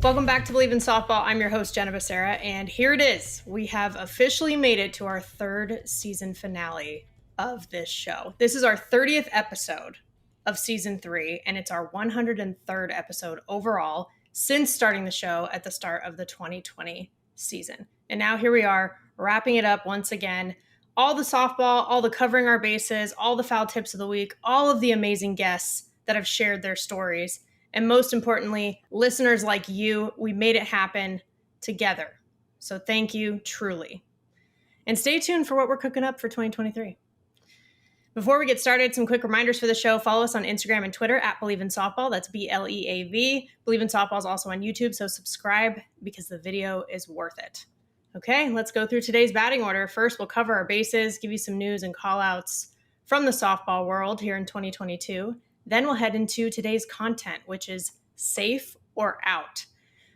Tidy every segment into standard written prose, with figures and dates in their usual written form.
Welcome back to Bleav in Softball. I'm your host, Jenna Becerra, and here it is. We have officially made it to our third season finale of this show. This is our 30th episode of season 3, and it's our 103rd episode overall since starting the show at the start of the 2020 season. And now here we are, wrapping it up once again. All the softball, all the covering our bases, all the foul tips of the week, all of the amazing guests that have shared their stories. And most importantly, listeners like you, we made it happen together. So thank you, truly. And stay tuned for what we're cooking up for 2023. Before we get started, some quick reminders for the show. Follow us on Instagram and Twitter at Bleav in Softball. That's BLEAV. Bleav in Softball is also on YouTube, so subscribe because the video is worth it. Okay, let's go through today's batting order. First, we'll cover our bases, give you some news and call-outs from the softball world here in 2022. Then we'll head into today's content, which is safe or out.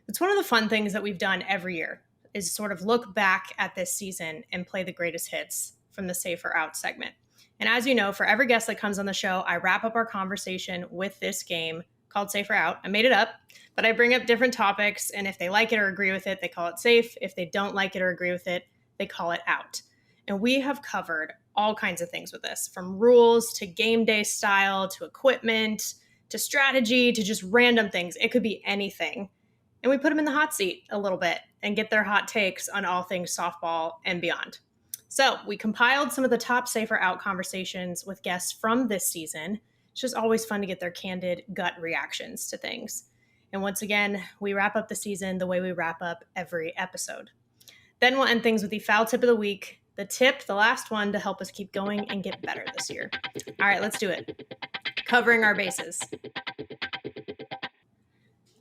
It's one of the fun things that we've done every year is sort of look back at this season and play the greatest hits from the safe or out segment. And as you know, for every guest that comes on the show, I wrap up our conversation with this game called Safe or Out. I made it up, but I bring up different topics, and if they like it or agree with it, they call it safe. If they don't like it or agree with it, they call it out. And we have covered all kinds of things with this, from rules to game day style to equipment to strategy to just random things. It could be anything. And we put them in the hot seat a little bit and get their hot takes on all things softball and beyond. So we compiled some of the top safe or out conversations with guests from this season. It's just always fun to get their candid gut reactions to things. And once again, we wrap up the season the way we wrap up every episode. Then we'll end things with the foul tip of the week. The tip, the last one to help us keep going and get better this year. All right, let's do it. Covering our bases.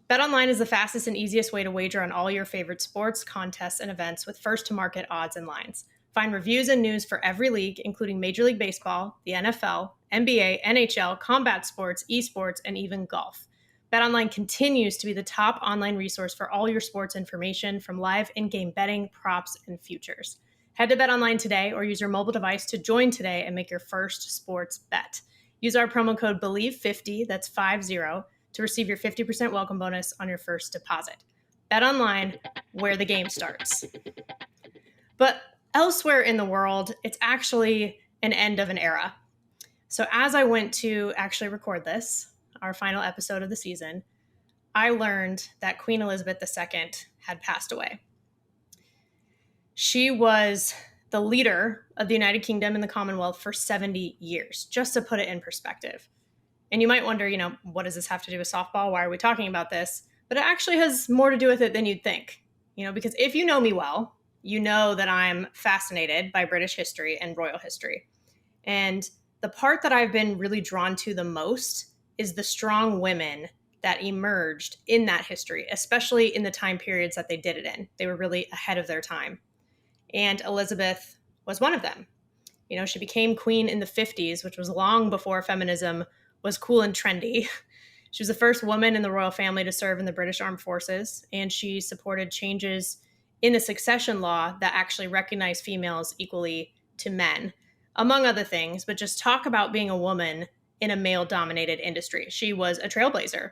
BetOnline is the fastest and easiest way to wager on all your favorite sports, contests, and events with first-to-market odds and lines. Find reviews and news for every league, including Major League Baseball, the NFL, NBA, NHL, combat sports, esports, and even golf. BetOnline continues to be the top online resource for all your sports information, from live in-game betting, props, and futures. Head to BetOnline today or use your mobile device to join today and make your first sports bet. Use our promo code BLEAV50, that's 50, to receive your 50% welcome bonus on your first deposit. BetOnline, where the game starts. But elsewhere in the world, it's actually an end of an era. So as I went to actually record this, our final episode of the season, I learned that Queen Elizabeth II had passed away. She was the leader of the United Kingdom and the Commonwealth for 70 years, just to put it in perspective. And you might wonder, what does this have to do with softball? Why are we talking about this? But it actually has more to do with it than you'd think, because if you know me well, you know that I'm fascinated by British history and royal history. And the part that I've been really drawn to the most is the strong women that emerged in that history, especially in the time periods that they did it in. They were really ahead of their time. And Elizabeth was one of them. She became queen in the 50s, which was long before feminism was cool and trendy. She was the first woman in the royal family to serve in the British Armed Forces, and she supported changes in the succession law that actually recognized females equally to men, among other things. But just talk about being a woman in a male-dominated industry. She was a trailblazer.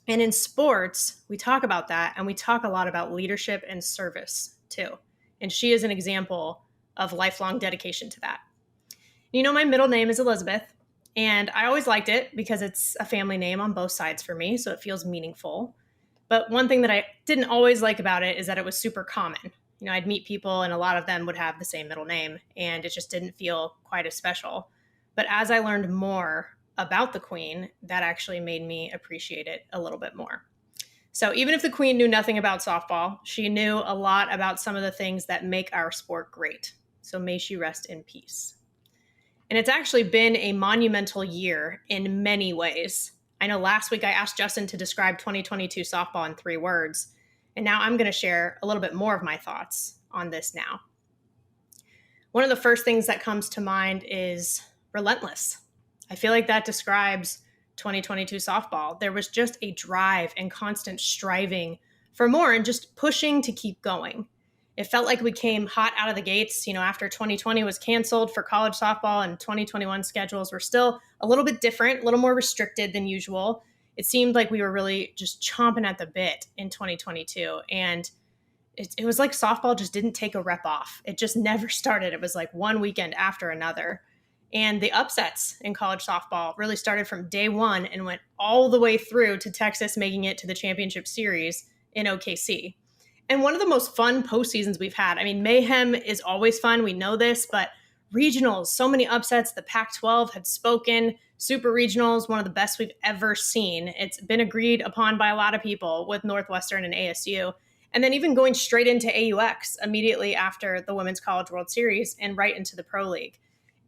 And in sports, we talk about that, and we talk a lot about leadership and service too. And she is an example of lifelong dedication to that. My middle name is Elizabeth, and I always liked it because it's a family name on both sides for me, so it feels meaningful. But one thing that I didn't always like about it is that it was super common. I'd meet people, and a lot of them would have the same middle name, and it just didn't feel quite as special. But as I learned more about the Queen, that actually made me appreciate it a little bit more. So even if the Queen knew nothing about softball, she knew a lot about some of the things that make our sport great. So may she rest in peace. And it's actually been a monumental year in many ways. I know last week I asked Justin to describe 2022 softball in 3 words, and now I'm going to share a little bit more of my thoughts on this now. One of the first things that comes to mind is relentless. I feel like that describes 2022 softball. There was just a drive and constant striving for more and just pushing to keep going. It felt like we came hot out of the gates, after 2020 was canceled for college softball and 2021 schedules were still a little bit different, a little more restricted than usual. it seemed like we were really just chomping at the bit in 2022. And it was like softball just didn't take a rep off. It just never started. It was like one weekend after another. And the upsets in college softball really started from day one and went all the way through to Texas making it to the championship series in OKC. And one of the most fun postseasons we've had. I mean, mayhem is always fun. We know this, but regionals, so many upsets. The Pac-12 had spoken. Super regionals, one of the best we've ever seen. It's been agreed upon by a lot of people with Northwestern and ASU. And then even going straight into AUX immediately after the Women's College World Series and right into the Pro League.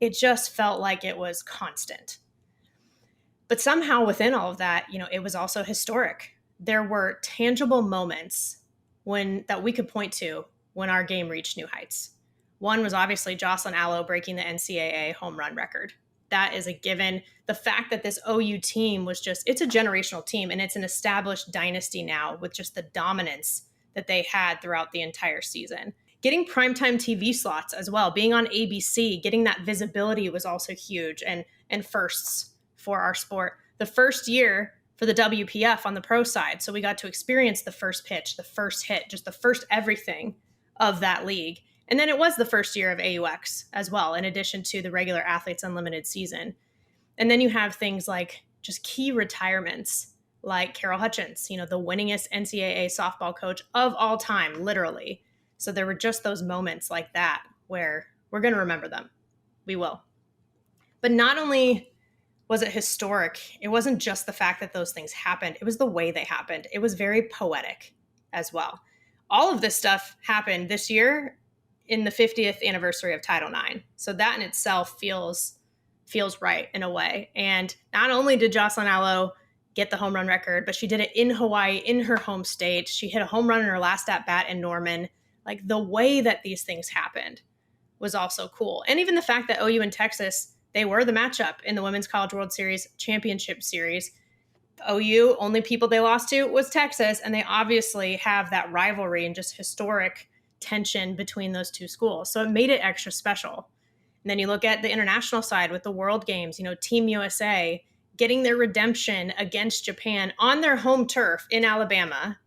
It just felt like it was constant. But somehow within all of that, it was also historic. There were tangible moments that we could point to when our game reached new heights. One was obviously Jocelyn Allo breaking the NCAA home run record. That is a given. The fact that this OU team it's a generational team, and it's an established dynasty now with just the dominance that they had throughout the entire season. Getting primetime TV slots as well, being on ABC, getting that visibility was also huge and firsts for our sport. The first year for the WPF on the pro side, so we got to experience the first pitch, the first hit, just the first everything of that league. And then it was the first year of AUX as well, in addition to the regular Athletes Unlimited season. And then you have things like just key retirements, like Carol Hutchins, the winningest NCAA softball coach of all time, literally. So there were just those moments like that where we're going to remember them. We will. But not only was it historic, it wasn't just the fact that those things happened. It was the way they happened. It was very poetic as well. All of this stuff happened this year in the 50th anniversary of Title IX. So that in itself feels right in a way. And not only did Jocelyn Allo get the home run record, but she did it in Hawaii, in her home state. She hit a home run in her last at-bat in Norman. Like, the way that these things happened was also cool. And even the fact that OU and Texas, they were the matchup in the Women's College World Series championship series. OU, only people they lost to was Texas, and they obviously have that rivalry and just historic tension between those two schools. So it made it extra special. And then you look at the international side with the World Games, Team USA getting their redemption against Japan on their home turf in Alabama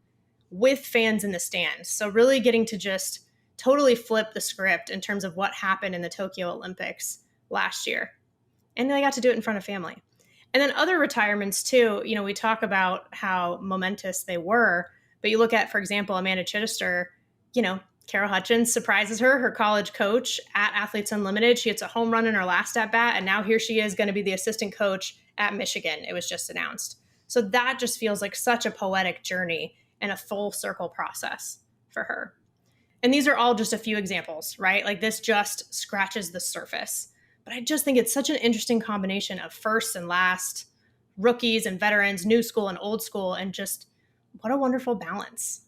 with fans in the stands. So really getting to just totally flip the script in terms of what happened in the Tokyo Olympics last year. And they got to do it in front of family. And then other retirements too, we talk about how momentous they were, but you look at, for example, Amanda Chittister, Carol Hutchins surprises her college coach at Athletes Unlimited. She hits a home run in her last at bat, and now here she is going to be the assistant coach at Michigan. It was just announced. So that just feels like such a poetic journey and a full circle process for her. And these are all just a few examples, right? Like, this just scratches the surface. But I just think it's such an interesting combination of first and last, rookies and veterans, new school and old school, and just what a wonderful balance.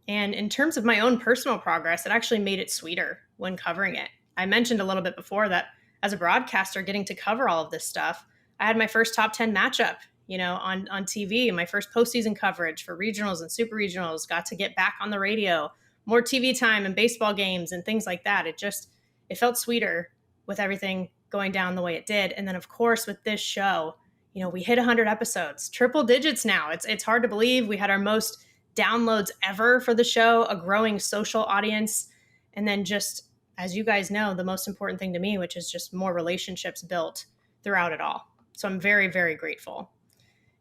And in terms of my own personal progress, it actually made it sweeter when covering it. I mentioned a little bit before that as a broadcaster, getting to cover all of this stuff, I had my first top 10 matchup, on TV, my first postseason coverage for regionals and super regionals, got to get back on the radio, more TV time and baseball games and things like that. It felt sweeter with everything going down the way it did. And then, of course, with this show, we hit 100 episodes, triple digits now. It's hard to believe. We had our most downloads ever for the show, a growing social audience. And then just, as you guys know, the most important thing to me, which is just more relationships built throughout it all. So I'm very, very grateful.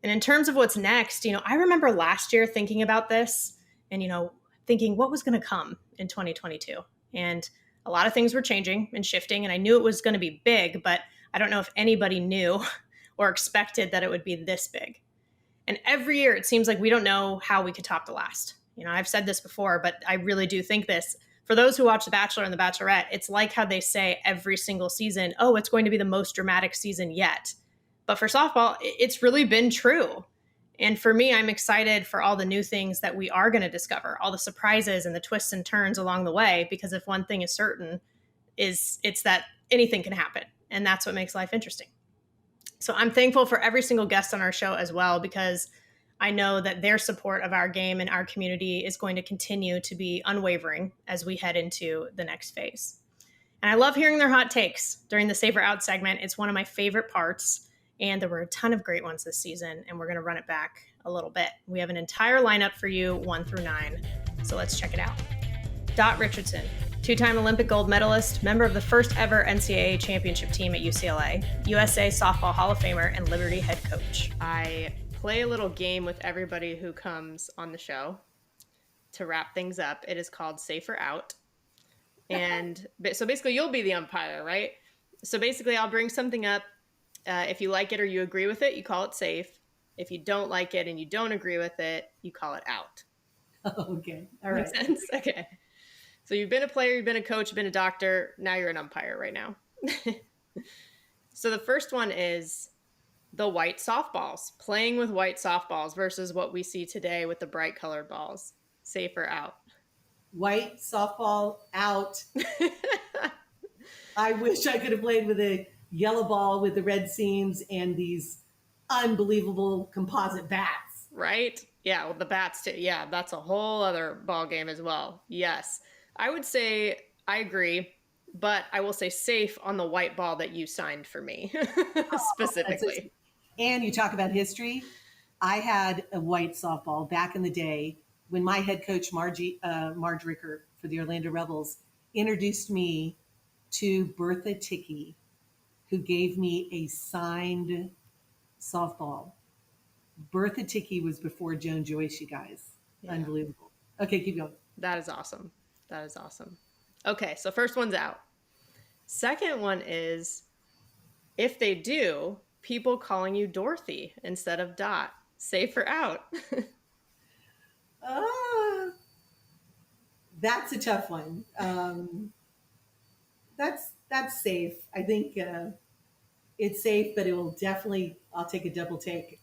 And in terms of what's next, I remember last year thinking about this and, thinking what was going to come in 2022. And a lot of things were changing and shifting, and I knew it was going to be big, but I don't know if anybody knew or expected that it would be this big. And every year it seems like we don't know how we could top the last. I've said this before, but I really do think this. For those who watch The Bachelor and The Bachelorette, it's like how they say every single season, oh, it's going to be the most dramatic season yet. But for softball, it's really been true. And for me, I'm excited for all the new things that we are going to discover, all the surprises and the twists and turns along the way, because if one thing is certain, it's that anything can happen. And that's what makes life interesting. So I'm thankful for every single guest on our show as well, because I know that their support of our game and our community is going to continue to be unwavering as we head into the next phase. And I love hearing their hot takes during the Safer Out segment. It's one of my favorite parts. And there were a ton of great ones this season, and we're going to run it back a little bit. We have an entire lineup for you, 1 through 9. So let's check it out. Dot Richardson, two-time Olympic gold medalist, member of the first ever NCAA championship team at UCLA, USA Softball Hall of Famer, and Liberty head coach. I play a little game with everybody who comes on the show to wrap things up. It is called Safe or Out. And so basically you'll be the umpire, right? So basically I'll bring something up. If you like it or you agree with it, you call it safe. If you don't like it and you don't agree with it, you call it out. Okay. All right. Makes sense? Okay. So you've been a player, you've been a coach, you've been a doctor. Now you're an umpire right now. So the first one is the white softballs, playing with white softballs versus what we see today with the bright colored balls. Safe or out? White softball out. I wish I could have played with a yellow ball with the red seams and these unbelievable composite bats. Right? Yeah, well, the bats too. Yeah, that's a whole other ball game as well. Yes. I would say I agree, but I will say safe on the white ball that you signed for me specifically. And you talk about history. I had a white softball back in the day when my head coach, Marge Ricker for the Orlando Rebels, introduced me to Bertha Ticky, who gave me a signed softball. Bertha Ticky was before Joan Joyce, you guys. Yeah. Unbelievable. Okay, keep going. That is awesome. That is awesome. Okay, so first one's out. Second one is, if they do, people calling you Dorothy instead of Dot. Safe or out? That's a tough one. That's safe. I think it's safe, but it will definitely, I'll take a double take.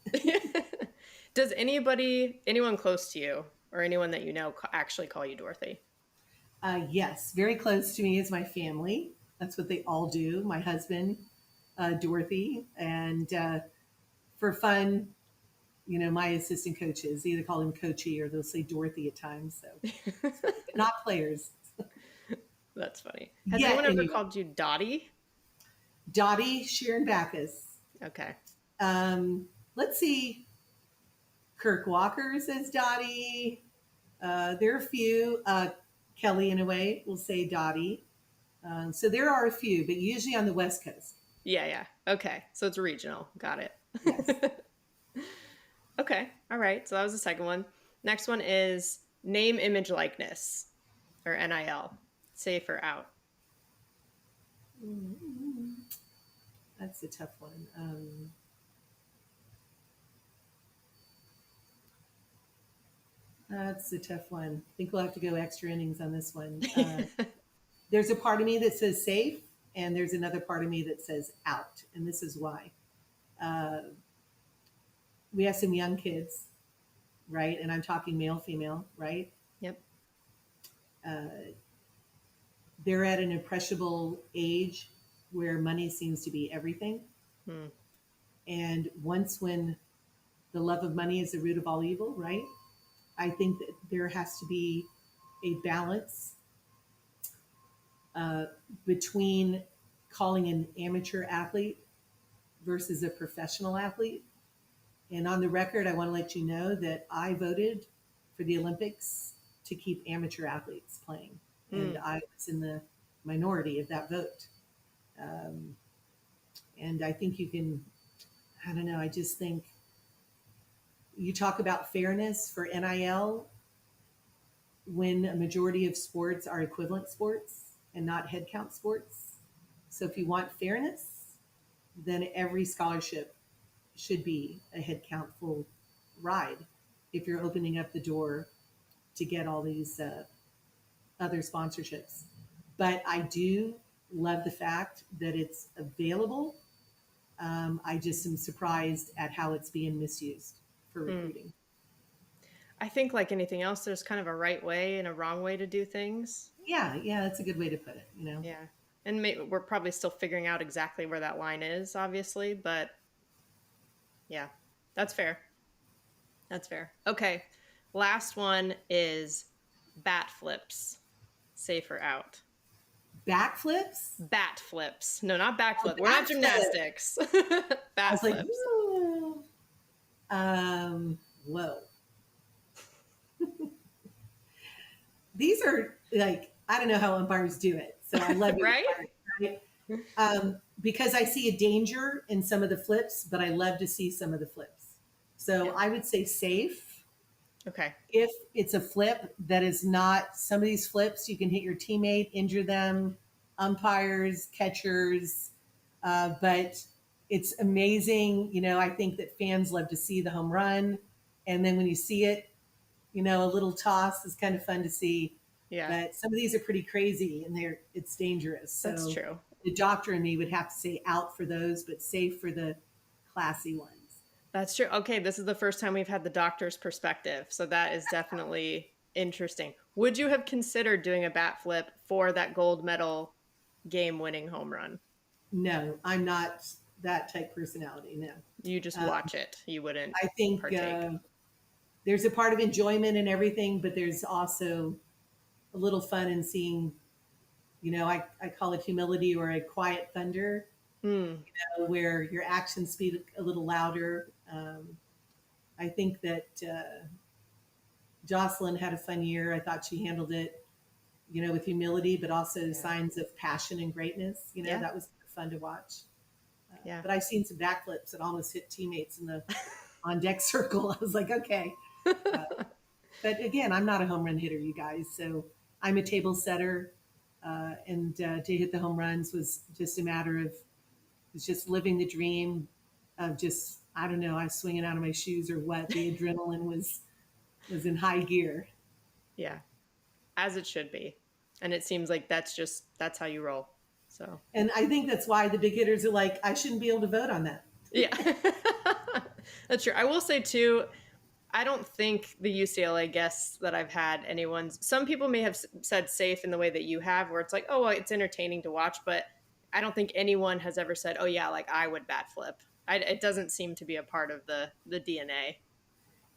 Does anyone close to you or anyone that you know actually call you Dorothy? Yes, very close to me is my family. That's what they all do. My husband, Dorothy, and for fun, my assistant coaches either call him Coachy or they'll say Dorothy at times. So not players. That's funny. Has anyone ever called you Dottie? Dottie Sharon Backus. Okay. Let's see. Kirk Walker says Dottie. There are a few. Kelly, in a way, will say Dottie. So there are a few, but usually on the West Coast. Yeah. Okay. So it's regional. Got it. Yes. Okay. All right. So that was the second one. Next one is name, image, likeness, or NIL. Safe or out? That's a tough one. That's a tough one. I think we'll have to go extra innings on this one. There's a part of me that says safe, and there's another part of me that says out. And this is why. We have some young kids, right? And I'm talking male, female, right? Yep. They're at an impressionable age where money seems to be everything. And once when the love of money is the root of all evil, right? I think that there has to be a balance between calling an amateur athlete versus a professional athlete. And on the record, I want to let you know that I voted for the Olympics to keep amateur athletes playing. And I was in the minority of that vote. And I think you can, I don't know, I just think you talk about fairness for NIL when a majority of sports are equivalent sports and not head count sports. So if you want fairness, then every scholarship should be a head count full ride if you're opening up the door to get all these other sponsorships. But I do love the fact that it's available. I just am surprised at how it's being misused for recruiting. I think like anything else, there's kind of a right way and a wrong way to do things. Yeah, that's a good way to put it, Yeah. And we're probably still figuring out exactly where that line is, obviously, but yeah, that's fair. That's fair. Okay. Last one is bat flips. Safe or out? Backflips? Bat flips. No, not Oh, backflip. We're not backflip. gymnastics. I Bat was like, flips. ooh. Whoa. These are like, I don't know how umpires do it. So I love you, Right? umpires, right? Because I see a danger in some of the flips, but I love to see some of the flips. So Yeah. I would say safe. Okay. If it's a flip that is not some of these flips, you can hit your teammate, injure them, umpires, catchers. But it's amazing. I think that fans love to see the home run. And then when you see it, a little toss is kind of fun to see. Yeah, But some of these are pretty crazy and it's dangerous. that's So true. the doctor and me would have to say out for those, but safe for the classy ones. That's true. Okay, this is the first time we've had the doctor's perspective. So that is definitely interesting. Would you have considered doing a bat flip for that gold medal game winning home run? No, I'm not that type personality. No. You just watch it. You wouldn't I think partake. there's a part of enjoyment and everything, but there's also a little fun in seeing, I call it humility or a quiet thunder, Hmm. where your actions speak a little louder. I think that Jocelyn had a fun year. I thought she handled it, with humility, but also signs of passion and greatness. Yeah. That was fun to watch. Yeah. But I've seen some backflips that almost hit teammates in the on deck circle. I was like, okay. But again, I'm not a home run hitter, you guys. So I'm a table setter. And to hit the home runs was just a matter of it's just living the dream of just, I don't know, I was swinging out of my shoes or what. The adrenaline was in high gear. Yeah. As it should be. And it seems like that's how you roll. So, And I think that's why the big hitters are like, I shouldn't be able to vote on that. yeah. That's true. I will say too, I don't think the UCLA guests that I've had anyone's. Some people may have said safe in the way that you have, where it's like, oh, well, it's entertaining to watch, but I don't think anyone has ever said, oh yeah, like I would bat flip. It doesn't seem to be a part of the DNA.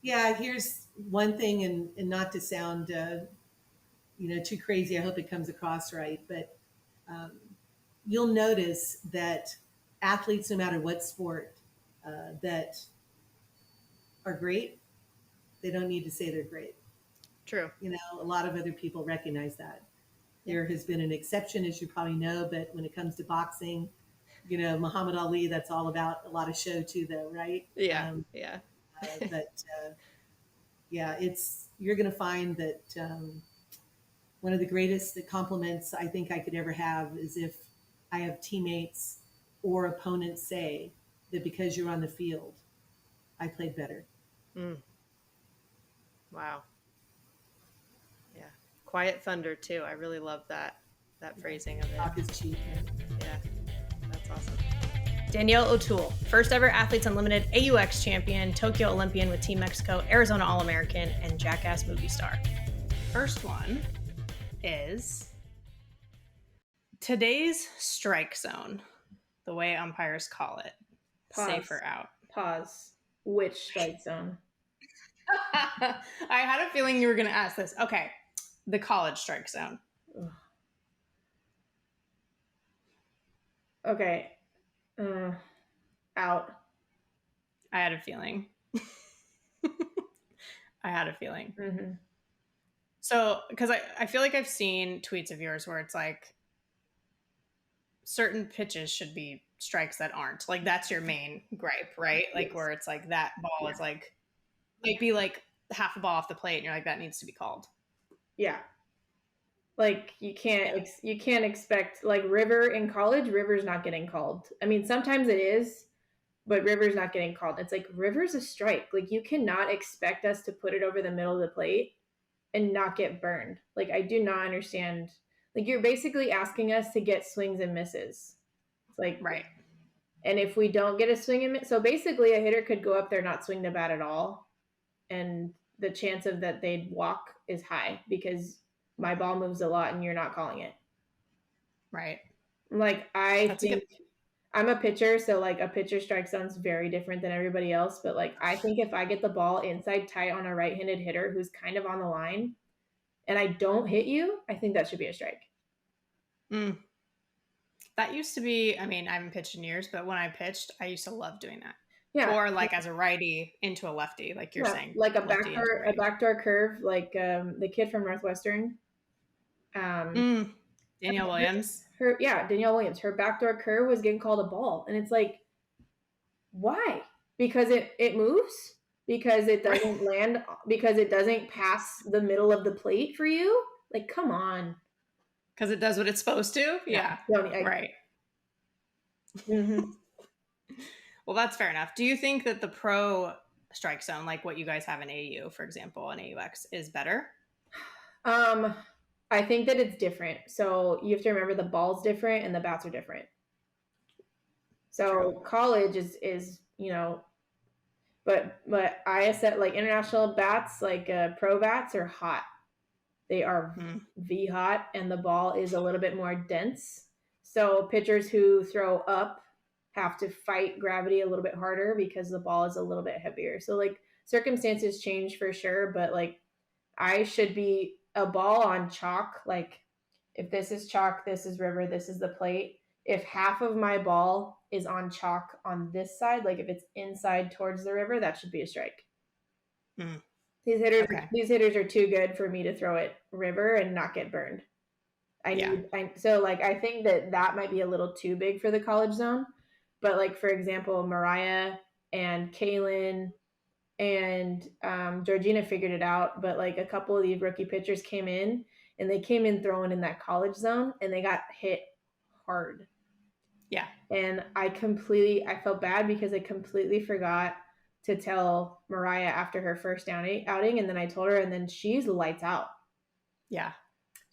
Yeah, here's one thing, and not to sound too crazy. I hope it comes across right, but you'll notice that athletes, no matter what sport, that are great, they don't need to say they're great. True. A lot of other people recognize that. Yeah. There has been an exception, as you probably know, but when it comes to boxing, Muhammad Ali, that's all about a lot of show too, though, right? Yeah. Yeah. But yeah, you're going to find that one of the greatest compliments I think I could ever have is if I have teammates or opponents say that because you're on the field, I played better. Mm. Wow. Yeah. Quiet thunder too. I really love that phrasing of it. Talk is cheap. Right? Yeah. That's awesome. Danielle O'Toole, first ever Athletes Unlimited AUX champion, Tokyo Olympian with Team Mexico, Arizona All-American, and Jackass movie star. First one is today's strike zone, the way umpires call it. Pause. Safe or out. Pause. Which strike zone? I had a feeling you were going to ask this. Okay. The college strike zone. Ugh. Okay. Out. I had a feeling. I had a feeling. Mm-hmm. So, because I feel like I've seen tweets of yours where it's like certain pitches should be strikes that aren't. Like that's your main gripe, right? Like Yes. where it's like that ball is like might be like half a ball off the plate, and you're like that needs to be called. Yeah. Like you can't expect like River in college. River's not getting called. I mean, sometimes it is, but River's not getting called. It's like River's a strike. Like you cannot expect us to put it over the middle of the plate and not get burned. Like I do not understand. Like you're basically asking us to get swings and misses. It's like Right. And if we don't get a swing and miss, so basically a hitter could go up there not swing the bat at all, and the chance of that they'd walk is high because my ball moves a lot and you're not calling it. Right. Like That's a good. I'm a pitcher, so like a pitcher strike zone's very different than everybody else. But like I think if I get the ball inside tight on a right-handed hitter who's kind of on the line, and I don't hit you, I think that should be a strike. Mm. That used to be, I mean, I haven't pitched in years, but when I pitched, I used to love doing that. Yeah, Or like as a righty into a lefty, like you're yeah, saying, like lefty into a a righty. backdoor curve, like the kid from Northwestern. Mm, Danielle Williams. Her yeah, Danielle Williams. Her backdoor curve was getting called a ball, and it's like, why? Because it moves, because it Right. doesn't land, because it doesn't pass the middle of the plate for you. Like, come on. Because it does what it's supposed to. No, Yeah. don't. Right. Mm-hmm. Well, that's fair enough. Do you think that the pro strike zone, like what you guys have in AU, for example, in AUX, is better? I think that it's different. So you have to remember the ball's different and the bats are different. So True. college is but ISS, like international bats, like pro bats, are hot. They are V hot, and the ball is a little bit more dense. So pitchers who throw up have to fight gravity a little bit harder because the ball is a little bit heavier. So like circumstances change for sure, but like I should be a ball on chalk. Like if this is chalk, this is river, this is the plate. If half of my ball is on chalk on this side, like if it's inside towards the river, that should be a strike. Mm. Okay. These hitters are too good for me to throw it river and not get burned. I think that might be a little too big for the college zone. But like for example, Mariah and Kaylin and Georgina figured it out. But like a couple of these rookie pitchers came in and they came in throwing in that college zone and they got hit hard. Yeah. And I felt bad because I completely forgot to tell Mariah after her first outing, and then I told her, and then she's lights out. Yeah.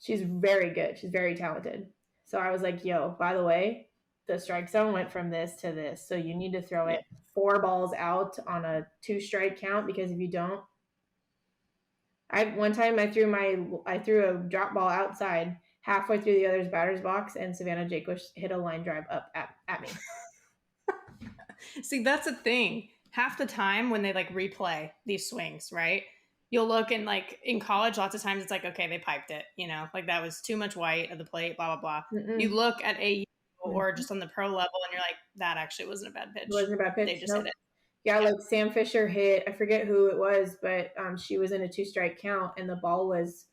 She's very good. She's very talented. So I was like, yo, by the way, the strike zone went from this to this. So you need to throw it 4 balls out on a 2 strike count, because if you don't, one time I threw a drop ball outside halfway through the other's batter's box, and Savannah Jakebush hit a line drive up at me. See, that's the thing. Half the time when they like replay these swings, right? You'll look, and like in college, lots of times it's like, okay, they piped it, like that was too much white of the plate, blah, blah, blah. Mm-mm. You look at AU or just on the pro level and you're like, that actually wasn't a bad pitch. It wasn't a bad pitch. They just hit it. Yeah, like Sam Fisher hit, I forget who it was, but she was in a 2 strike count and the ball was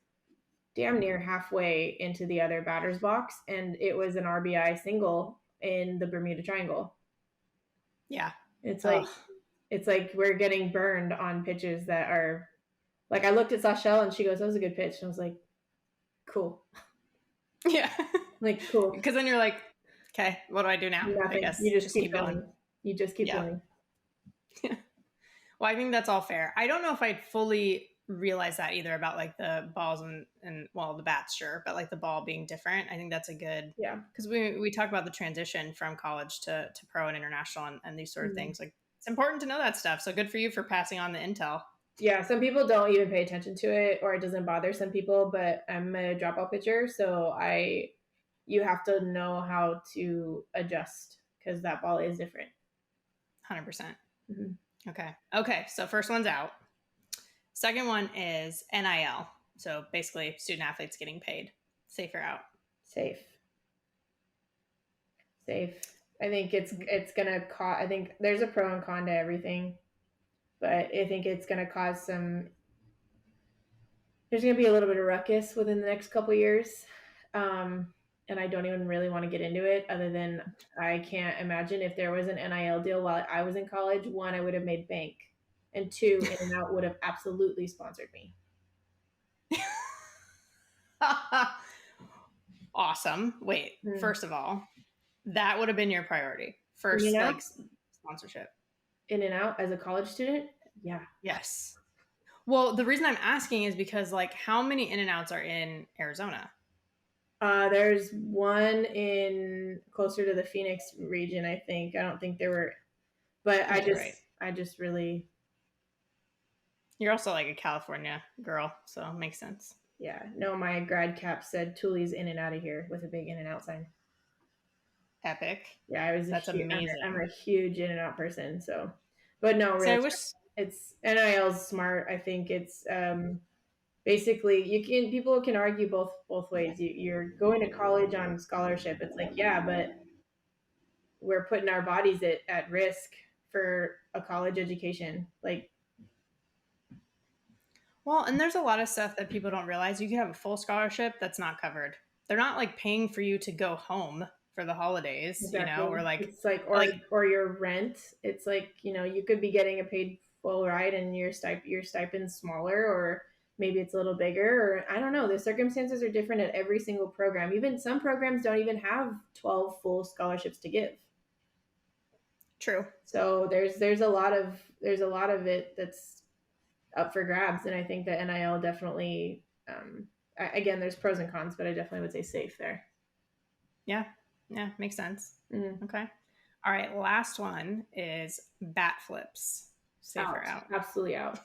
damn near halfway into the other batter's box, and it was an RBI single in the Bermuda Triangle. Yeah. It's like we're getting burned on pitches that are like, I looked at Sashelle and she goes, that was a good pitch. And I was like, cool. Yeah. Like, cool. Because then you're like, okay, what do I do now? Nothing. I guess You just keep going. You just keep going. Yeah. Well, I think that's all fair. I don't know if I'd fully realize that either about like the balls and well, the bats, sure, but like the ball being different. I think that's a good, because we talk about the transition from college to pro and international and these sort of things. Like it's important to know that stuff. So good for you for passing on the intel. Yeah, some people don't even pay attention to it, or it doesn't bother some people, but I'm a drop ball pitcher, so you have to know how to adjust because that ball is different. 100%. Mm-hmm. Okay, so first one's out. Second one is NIL. So basically student athletes getting paid. Safe or out? Safe. I think it's gonna cause, I think there's a pro and con to everything, but I think it's gonna cause there's gonna be a little bit of ruckus within the next couple of years. And I don't even really want to get into it, other than I can't imagine if there was an NIL deal while I was in college. 1, I would have made bank, and 2, In-N-Out would have absolutely sponsored me. Awesome. Wait, first of all, that would have been your priority. First, like sponsorship. In-N-Out as a college student? Yeah. Yes. Well, the reason I'm asking is because like how many In-N-Outs are in Arizona? There's one in closer to the Phoenix region, I think. I don't think there were, but I just really. You're also like a California girl, so it makes sense. Yeah. No, my grad cap said Tuli's In and Out of Here with a big In-N-Out sign. Epic. Yeah, that's amazing. I'm a huge In-N-Out person, so. But no, really, so I wish it's NIL's smart. I think it's basically people can argue both ways. You're going to college on scholarship. It's like, yeah, but we're putting our bodies at risk for a college education. Like, Well, and there's a lot of stuff that people don't realize. You can have a full scholarship that's not covered. They're not like paying for you to go home for the holidays, exactly. or It's like, like or your rent. It's like, you could be getting a paid full ride and your stipend's smaller, or maybe it's a little bigger, or I don't know. The circumstances are different at every single program. Even some programs don't even have 12 full scholarships to give. true. So there's a lot of it that's up for grabs, and I think that NIL definitely, again, there's pros and cons, but I definitely would say safe there. Yeah. Yeah, makes sense. Mm-hmm. Okay. All right, last one is bat flips. Safe or out? Absolutely out.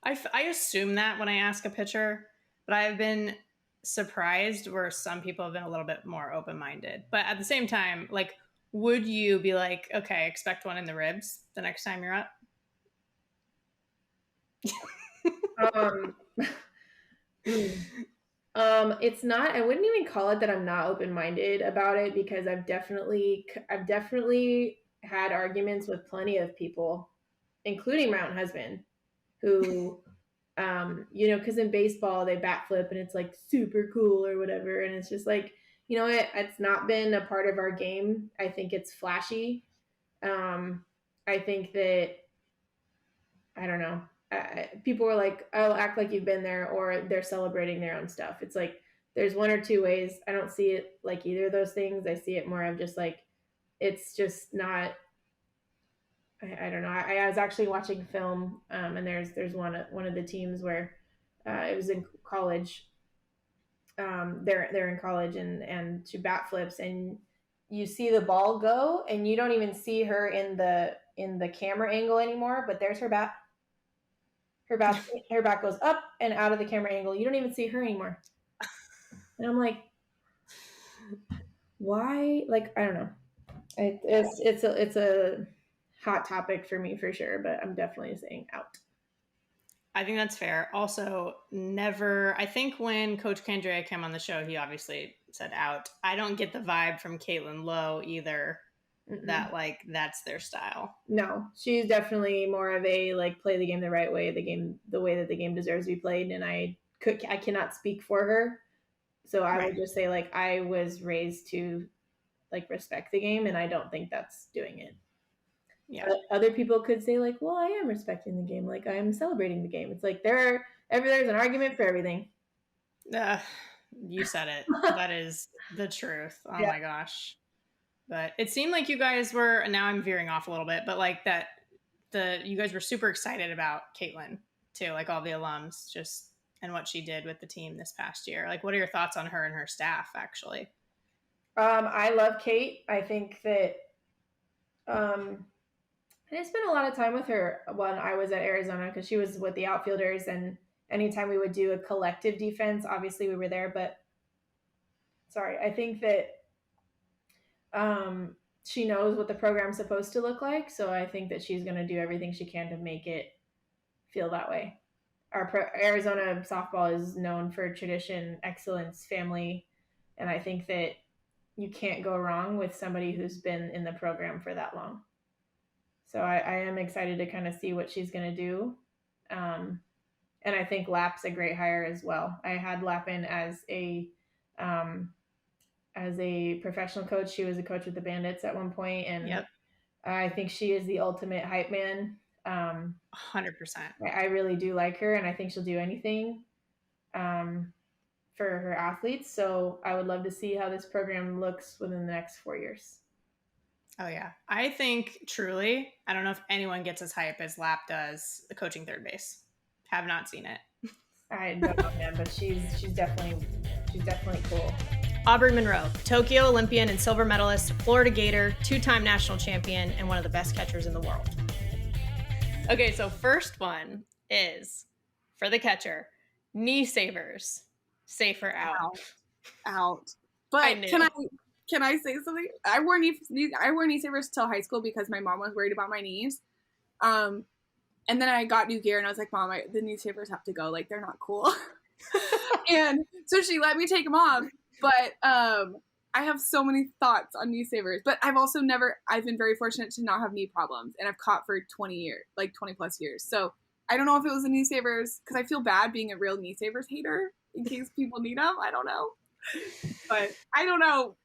I assume that when I ask a pitcher, but I've been surprised where some people have been a little bit more open-minded. But at the same time, like, would you be like, okay, expect one in the ribs the next time you're up? It's not. I wouldn't even call it that I'm not open-minded about it, because I've definitely had arguments with plenty of people, including my own husband, who, because in baseball they bat flip and it's like super cool or whatever, and it's just like, it's not been a part of our game. I think it's flashy. I think that, I don't know. People were like, "Oh, act like you've been there," or they're celebrating their own stuff. It's like there's one or two ways. I don't see it like either of those things. I see it more of just like, it's just not. I don't know. I was actually watching film, and there's one of the teams where it was in college. They're in college, and she bat flips, and you see the ball go, and you don't even see her in the camera angle anymore. But there's her bat. Her back goes up and out of the camera angle. You don't even see her anymore. And I'm like, why? Like, I don't know. It's a hot topic for me for sure, but I'm definitely saying out. I think that's fair. Also, never. I think when Coach Candrea came on the show, he obviously said out. I don't get the vibe from Caitlin Lowe either. Mm-mm. That like that's their style. No, she's definitely more of a like play the game the right way, the way that the game deserves to be played. And I cannot speak for her, so I would just say like I was raised to like respect the game, and I don't think that's doing it. Yeah. But other people could say like, well, I am respecting the game, like I am celebrating the game. It's like there's an argument for everything. You said it. That is the truth. Oh yeah. My gosh. But it seemed like you guys were, and now I'm veering off a little bit, but like that you guys were super excited about Caitlin too, like all the alums just and what she did with the team this past year. Like, what are your thoughts on her and her staff actually? I love Kate. I think that I spent a lot of time with her when I was at Arizona, because she was with the outfielders, and anytime we would do a collective defense, obviously we were there. But I think that she knows what the program's supposed to look like. So I think that she's going to do everything she can to make it feel that way. Arizona softball is known for tradition, excellence, family. And I think that you can't go wrong with somebody who's been in the program for that long. So I am excited to kind of see what she's going to do. And I think Lap's a great hire as well. I had Lapin as a professional coach. She was a coach with the Bandits at one point, and yep. I think she is the ultimate hype man. 100%. I really do like her, and I think she'll do anything for her athletes. So I would love to see how this program looks within the next 4 years. Oh, yeah. I think truly, I don't know if anyone gets as hype as Lap does the coaching third base. Have not seen it. I don't know, man, but she's definitely cool. Aubrey Monroe, Tokyo Olympian and silver medalist, Florida Gator, 2-time national champion, and one of the best catchers in the world. Okay, so first one is, for the catcher, knee savers. Safe or out? Out. But can I say something? I wore knee savers till high school because my mom was worried about my knees. And then I got new gear and I was like, Mom, the knee savers have to go. Like, they're not cool. And so she let me take them off. But I have so many thoughts on knee savers, but I've been very fortunate to not have knee problems, and I've caught for 20 years, like 20 plus years. So I don't know if it was the knee savers, because I feel bad being a real knee savers hater in case people need them. I don't know. But I don't know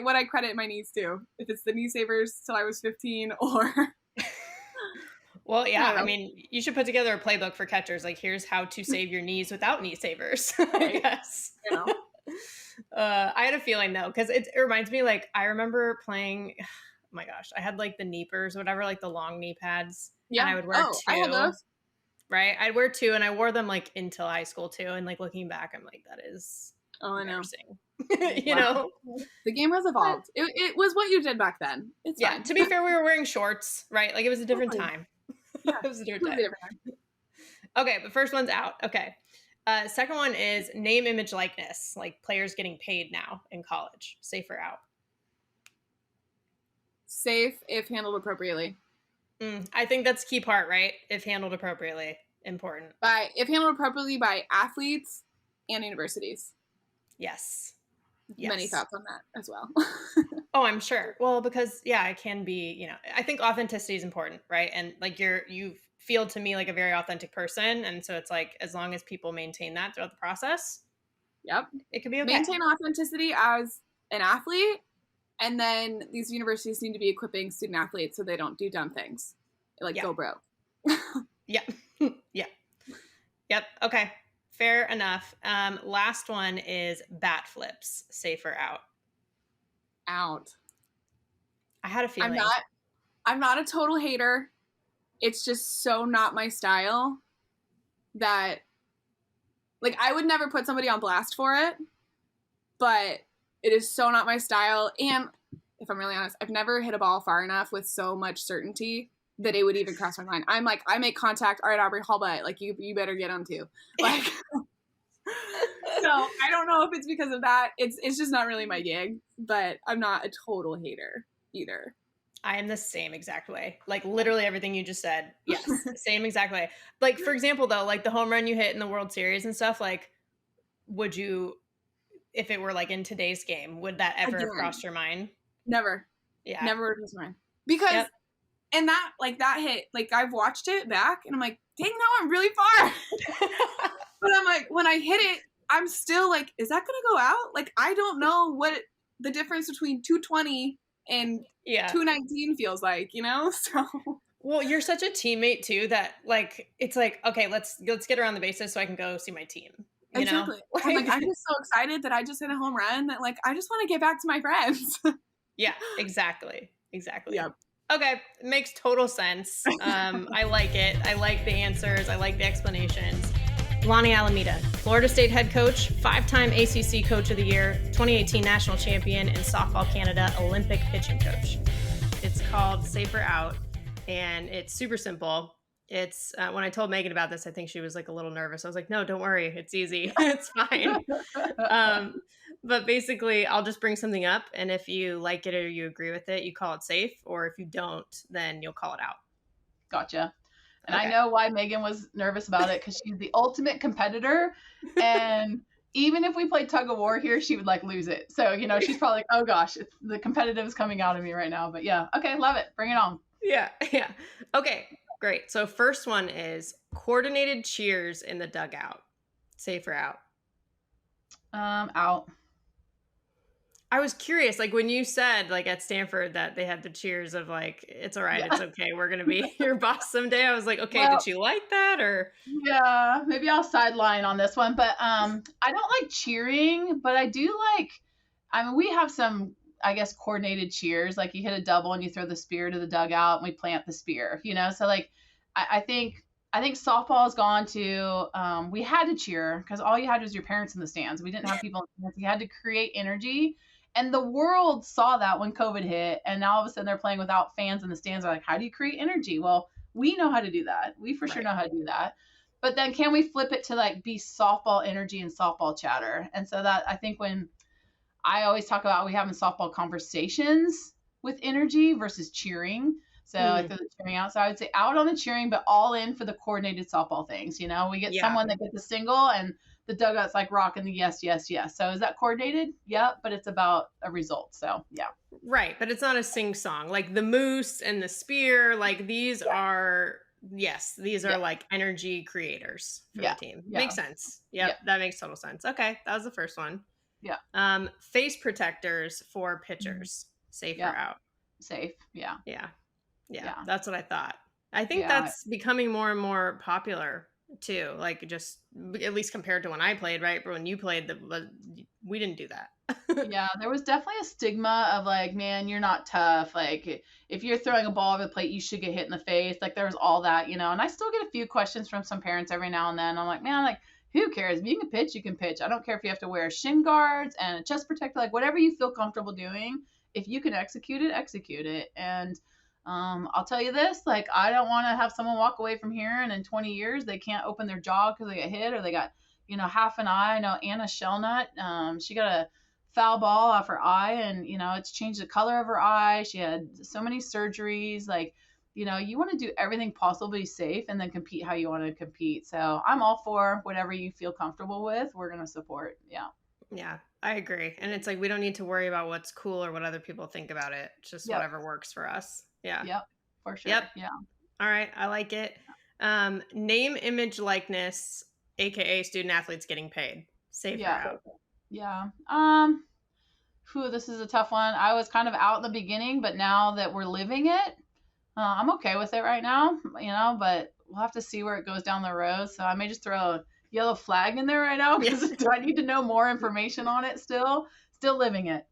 what I credit my knees to, if it's the knee savers till I was 15 or. Well, yeah, I mean, you should put together a playbook for catchers. Like, here's how to save your knees without knee savers, I guess. You know. I had a feeling, though, because it reminds me, like, I remember playing, oh my gosh, I had, like, the Kneepers, whatever, like, the long knee pads. Yeah. And I would wear two. I had those. Right? I'd wear two, and I wore them, like, until high school, too. And, like, looking back, I'm like, that is embarrassing. You know? The game has evolved. It was what you did back then. It's fine. To be fair, we were wearing shorts, right? Like, it was a different time. Yeah, it was a different time. Okay, but first one's out. Okay. Second one is name, image, likeness. Like players getting paid now in college. Safe or out? Safe if handled appropriately. I think that's key part, right? If handled appropriately. Important. If handled appropriately by athletes and universities. Yes. Many thoughts on that as well. Oh, I'm sure. Well, because it can be, you know, I think authenticity is important, right? And like you feel to me like a very authentic person. And so it's like, as long as people maintain that throughout the process. Yep. It could be okay. Maintain authenticity as an athlete. And then these universities need to be equipping student athletes so they don't do dumb things. Like go broke. Yeah. Yeah. Yep. Okay. Fair enough. Last one is bat flips. Safe or out? Out. I had a feeling. I'm not a total hater. It's just so not my style that, like, I would never put somebody on blast for it, but it is so not my style. And if I'm really honest, I've never hit a ball far enough with so much certainty that it would even cross my mind. I'm like, I make contact. All right, Aubrey, haul butt. Like, you better get on too. Like, so I don't know if it's because of that. It's just not really my gig, but I'm not a total hater either. I am the same exact way. Like literally everything you just said. Yes. Same exact way. Like, for example, though, like the home run you hit in the World Series and stuff, like, would you, if it were like in today's game, would that ever have crossed your mind? Never. Yeah. Never would have crossed my mind. Because, and that hit, like I've watched it back and I'm like, dang, that went really far. But I'm like, when I hit it, I'm still like, is that going to go out? Like, I don't know what the difference between 220 and 219 feels like, you know? So. Well, you're such a teammate too that like, it's like, okay, let's get around the bases so I can go see my team. You exactly. know? I'm just so excited that I just hit a home run that like, I just want to get back to my friends. Yeah, exactly. Yep. Okay, it makes total sense. I like it. I like the answers. I like the explanations. Lonnie Alameda, Florida State head coach, 5-time ACC Coach of the Year, 2018 National Champion, and Softball Canada Olympic pitching coach. It's called Safe or Out, and it's super simple. It's when I told Megan about this, I think she was like a little nervous. I was like, no, don't worry. It's easy. It's fine. But basically, I'll just bring something up, and if you like it or you agree with it, you call it safe, or if you don't, then you'll call it out. Gotcha. And I know why Megan was nervous about it, because she's the ultimate competitor, and even if we played tug of war here, she would like lose it. So, you know, she's probably like, oh gosh, the competitive is coming out of me right now. But yeah, okay, love it. Bring it on. Yeah. Okay, great. So first one is coordinated cheers in the dugout. Safe or out? Out. I was curious, like when you said like at Stanford that they had the cheers of like, it's all right, it's okay, we're going to be your boss someday. I was like, okay, well, did you like that or? Yeah, maybe I'll sideline on this one, but I don't like cheering, but I do like, I mean, we have some, I guess, coordinated cheers, like you hit a double and you throw the spear to the dugout and we plant the spear, you know? So like, I think softball has gone to, we had to cheer because all you had was your parents in the stands. We didn't have people in the stands. You had to create energy. And the world saw that when COVID hit, and now all of a sudden they're playing without fans in the stands. They're like, how do you create energy? Well, we know how to do that. We for sure know how to do that. But then can we flip it to like be softball energy and softball chatter? And so that I think when I always talk about we having softball conversations with energy versus cheering. So I threw the cheering out. So I would say out on the cheering, but all in for the coordinated softball things. You know, we get someone that gets a single and the dugout's like rocking the yes, yes, yes. So is that coordinated? Yeah, but it's about a result. So yeah. Right, but it's not a sing song. Like the moose and the spear, like these are these are like energy creators for the team. Makes sense. Yep, that makes total sense. Okay, that was the first one. Yeah. Face protectors for pitchers, safe or out. Safe. Yeah. That's what I thought. I think that's becoming more and more popular too. Like just at least compared to when I played, right? But when you played, we didn't do that. Yeah, there was definitely a stigma of like, man, you're not tough. Like, if you're throwing a ball over the plate, you should get hit in the face. Like, there was all that, you know. And I still get a few questions from some parents every now and then. I'm like, man, like, who cares? If you can pitch, you can pitch. I don't care if you have to wear shin guards and a chest protector, like whatever you feel comfortable doing. If you can execute it, execute it. And I'll tell you this, like, I don't want to have someone walk away from here and in 20 years they can't open their jaw because they got hit or they got, you know, half an eye. I know Anna Shellnut, she got a foul ball off her eye and, you know, it's changed the color of her eye. She had so many surgeries. Like, you know, you want to do everything possibly safe and then compete how you want to compete. So I'm all for whatever you feel comfortable with. We're going to support. Yeah. Yeah, I agree. And it's like, we don't need to worry about what's cool or what other people think about it. It's just whatever works for us. Yeah. Yep. For sure. Yep. Yeah. All right. I like it. Name, image, likeness, AKA student athletes getting paid. Safe or out. Yeah. This is a tough one. I was kind of out in the beginning, but now that we're living it, I'm okay with it right now, you know, but we'll have to see where it goes down the road. So I may just throw a yellow flag in there right now because do I need to know more information on it still living it.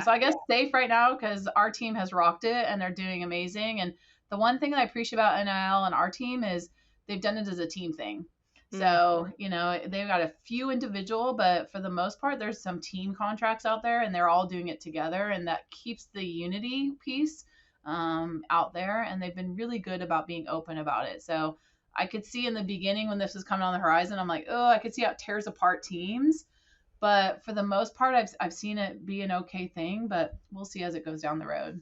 So I guess safe right now because our team has rocked it and they're doing amazing. And the one thing that I appreciate about NIL and our team is they've done it as a team thing. So, you know, they've got a few individual, but for the most part, there's some team contracts out there and they're all doing it together. And that keeps the unity piece out there. And they've been really good about being open about it. So I could see in the beginning when this was coming on the horizon, I'm like, oh, I could see how it tears apart teams. But for the most part, I've seen it be an okay thing, but we'll see as it goes down the road.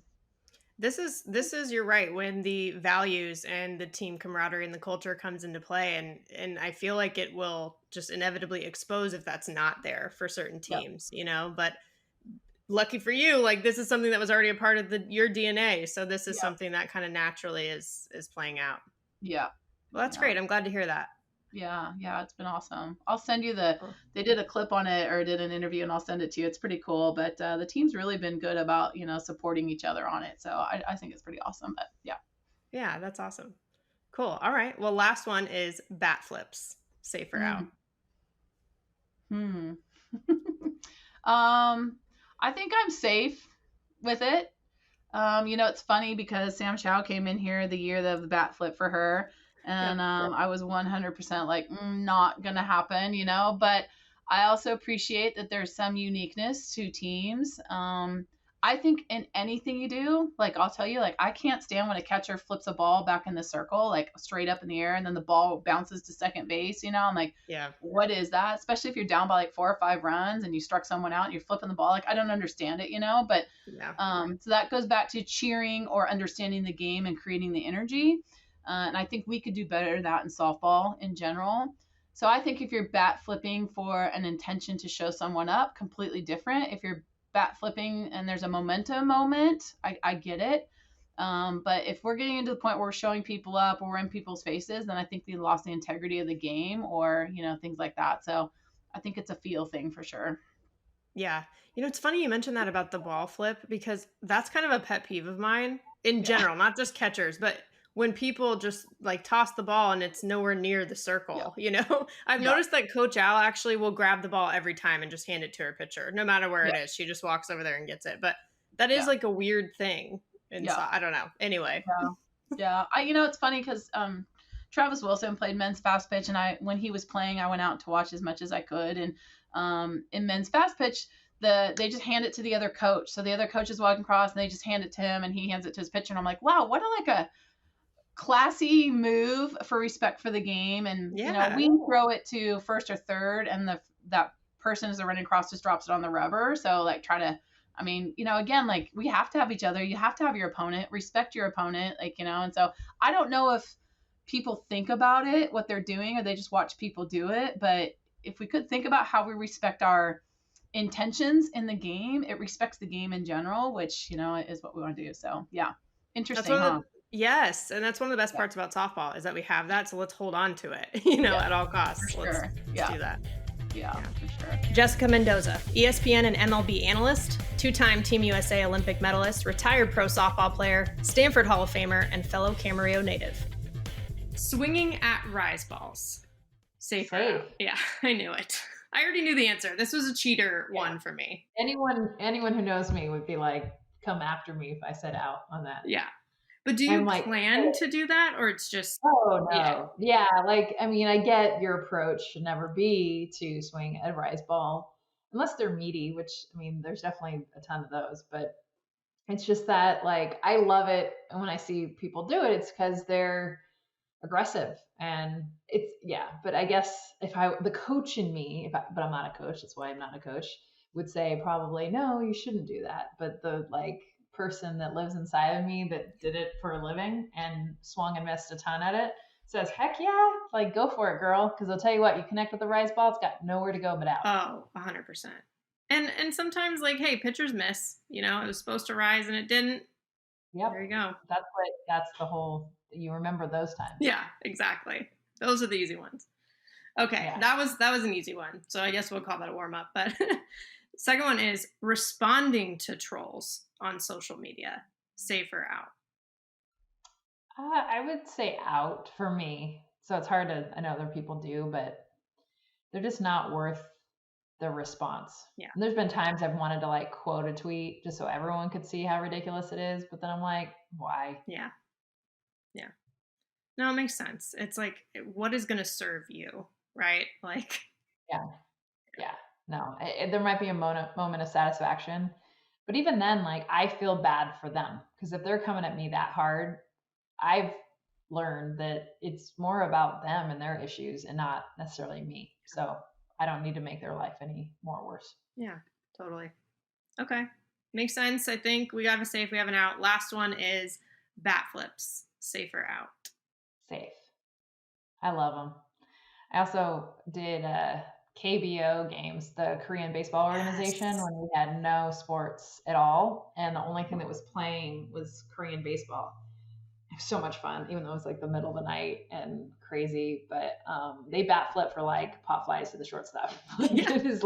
This is you're right, when the values and the team camaraderie and the culture comes into play, and I feel like it will just inevitably expose if that's not there for certain teams, you know. But lucky for you, like this is something that was already a part of your DNA, so this is something that kind of naturally is playing out. Yeah. Well, that's great. I'm glad to hear that. Yeah, it's been awesome. I'll send you they did a clip on it or did an interview and I'll send it to you. It's pretty cool, but the team's really been good about, you know, supporting each other on it. So I think it's pretty awesome, but yeah. Yeah, that's awesome. Cool. All right. Well, last one is bat flips, safe or out. I think I'm safe with it. You know, it's funny because Sam Chow came in here the year of the bat flip for her. And I was 100% like, not going to happen, you know, but I also appreciate that there's some uniqueness to teams. I think in anything you do, like I'll tell you, like I can't stand when a catcher flips a ball back in the circle, like straight up in the air and then the ball bounces to second base, you know, I'm like, what is that? Especially if you're down by like 4 or 5 runs and you struck someone out and you're flipping the ball. Like, I don't understand it, you know, but so that goes back to cheering or understanding the game and creating the energy. And I think we could do better at that in softball in general. So I think if you're bat flipping for an intention to show someone up, completely different. If you're bat flipping and there's a momentum moment, I get it. But if we're getting into the point where we're showing people up or we're in people's faces, then I think we lost the integrity of the game or, you know, things like that. So I think it's a feel thing for sure. Yeah. You know, it's funny you mentioned that about the ball flip because that's kind of a pet peeve of mine in general, not just catchers, but when people just like toss the ball and it's nowhere near the circle, you know, I've noticed that Coach Al actually will grab the ball every time and just hand it to her pitcher, no matter where it is. She just walks over there and gets it. But that is like a weird thing. And so, I don't know. Anyway. You know, it's funny because Travis Wilson played men's fast pitch. And when he was playing, I went out to watch as much as I could. And in men's fast pitch, they just hand it to the other coach. So the other coach is walking across and they just hand it to him and he hands it to his pitcher. And I'm like, wow, what a classy move for respect for the game. And you know, we throw it to first or third and that person as they're running across just drops it on the rubber. So like I mean, you know, again, like we have to have each other. You have to have your opponent, respect your opponent, like, you know. And so I don't know if people think about it, what they're doing, or they just watch people do it. But if we could think about how we respect our intentions in the game, it respects the game in general, which, is what we want to do. So yeah. Interesting, huh? Yes, and that's one of the best parts about softball is that we have that, so let's hold on to it, at all costs. For sure. Let's do that. Yeah, for sure. Jessica Mendoza, ESPN and MLB analyst, two-time Team USA Olympic medalist, retired pro softball player, Stanford Hall of Famer, and fellow Camarillo native. Swinging at rise balls. Safe. Yeah, I knew it. I already knew the answer. This was a cheater one for me. Anyone who knows me would be like, come after me if I said out on that. Yeah. But do you plan to do that, or it's just... Oh, no. Yeah, I get your approach should never be to swing a rise ball, unless they're meaty, which, there's definitely a ton of those, but it's just that, I love it, and when I see people do it, it's because they're aggressive, and but I guess the coach in me, but I'm not a coach, that's why I'm not a coach, would say probably, no, you shouldn't do that, but the, person that lives inside of me that did it for a living and swung and missed a ton at it says, heck yeah, go for it, girl. Because I'll tell you what, you connect with the rise ball, it's got nowhere to go but out. Oh, 100%. And sometimes hey, pitchers miss, it was supposed to rise and it didn't. Yep. There you go. That's the whole, you remember those times. Yeah, exactly. Those are the easy ones. Okay. Yeah. That was an easy one. So I guess we'll call that a warm up, but second one is responding to trolls on social media. Safe or out? I would say out for me. So it's hard I know other people do, but they're just not worth the response. Yeah. And there's been times I've wanted to quote a tweet just so everyone could see how ridiculous it is. But then I'm like, why? Yeah. Yeah. No, it makes sense. It's what is going to serve you? Right? Yeah. Yeah. No, there might be a moment of satisfaction. But even then, I feel bad for them because if they're coming at me that hard, I've learned that it's more about them and their issues and not necessarily me. So I don't need to make their life any more worse. Yeah, totally. Okay. Makes sense. I think we have a safe, we have an out. Last one is bat flips. Safe or out? Safe. I love them. I also did KBO games, the Korean baseball organization, when we had no sports at all. And the only thing that was playing was Korean baseball. It was so much fun, even though it was the middle of the night and crazy. But they bat flip for pop flies to the shortstop. It is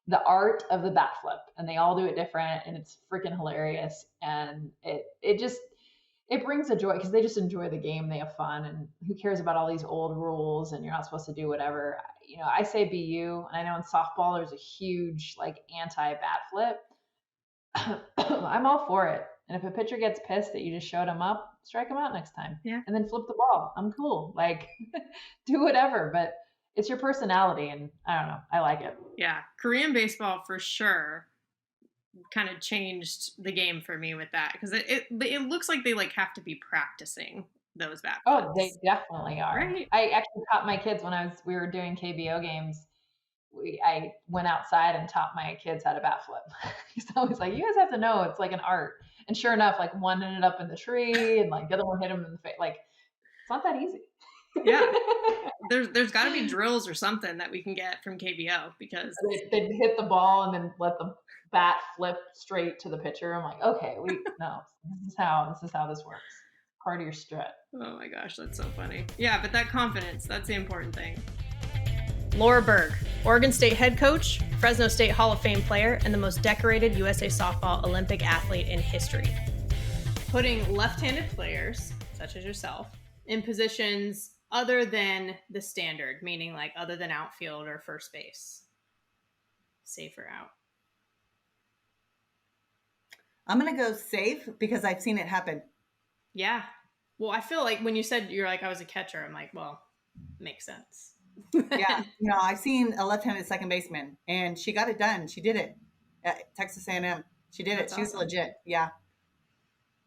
the art of the bat flip. And they all do it different. And it's freaking hilarious. And it brings a joy because they just enjoy the game. They have fun, and who cares about all these old rules and you're not supposed to do whatever. I say be you. And I know in softball, there's a huge anti-bat flip. I'm all for it. And if a pitcher gets pissed that you just showed him up, strike him out next time. Yeah. And then flip the ball. I'm cool. Do whatever, but it's your personality. And I don't know. I like it. Yeah. Korean baseball for sure kind of changed the game for me with that because it looks like they have to be practicing those bat flips. Oh, they definitely are. Right? I actually taught my kids when we were doing KBO games. I went outside and taught my kids how to bat flip. He's always like, you guys have to know it's an art. And sure enough, one ended up in the tree and the other one hit him in the face. It's not that easy. Yeah. There's got to be drills or something that we can get from KBO because they hit the ball and then let the bat flip straight to the pitcher. I'm like, okay, this is how this works. Part of your strut. Oh my gosh, that's so funny. Yeah, but that confidence, that's the important thing. Laura Berg, Oregon State head coach, Fresno State Hall of Fame player, and the most decorated USA softball Olympic athlete in history. Putting left-handed players, such as yourself, in positions other than the standard, meaning other than outfield or first base. Safe or out? I'm going to go safe because I've seen it happen. Yeah. Well, I feel when you said you're I was a catcher, I'm well, makes sense. Yeah. I've seen a left-handed second baseman and she got it done. She did it at Texas A&M. She did it. She was legit. Yeah.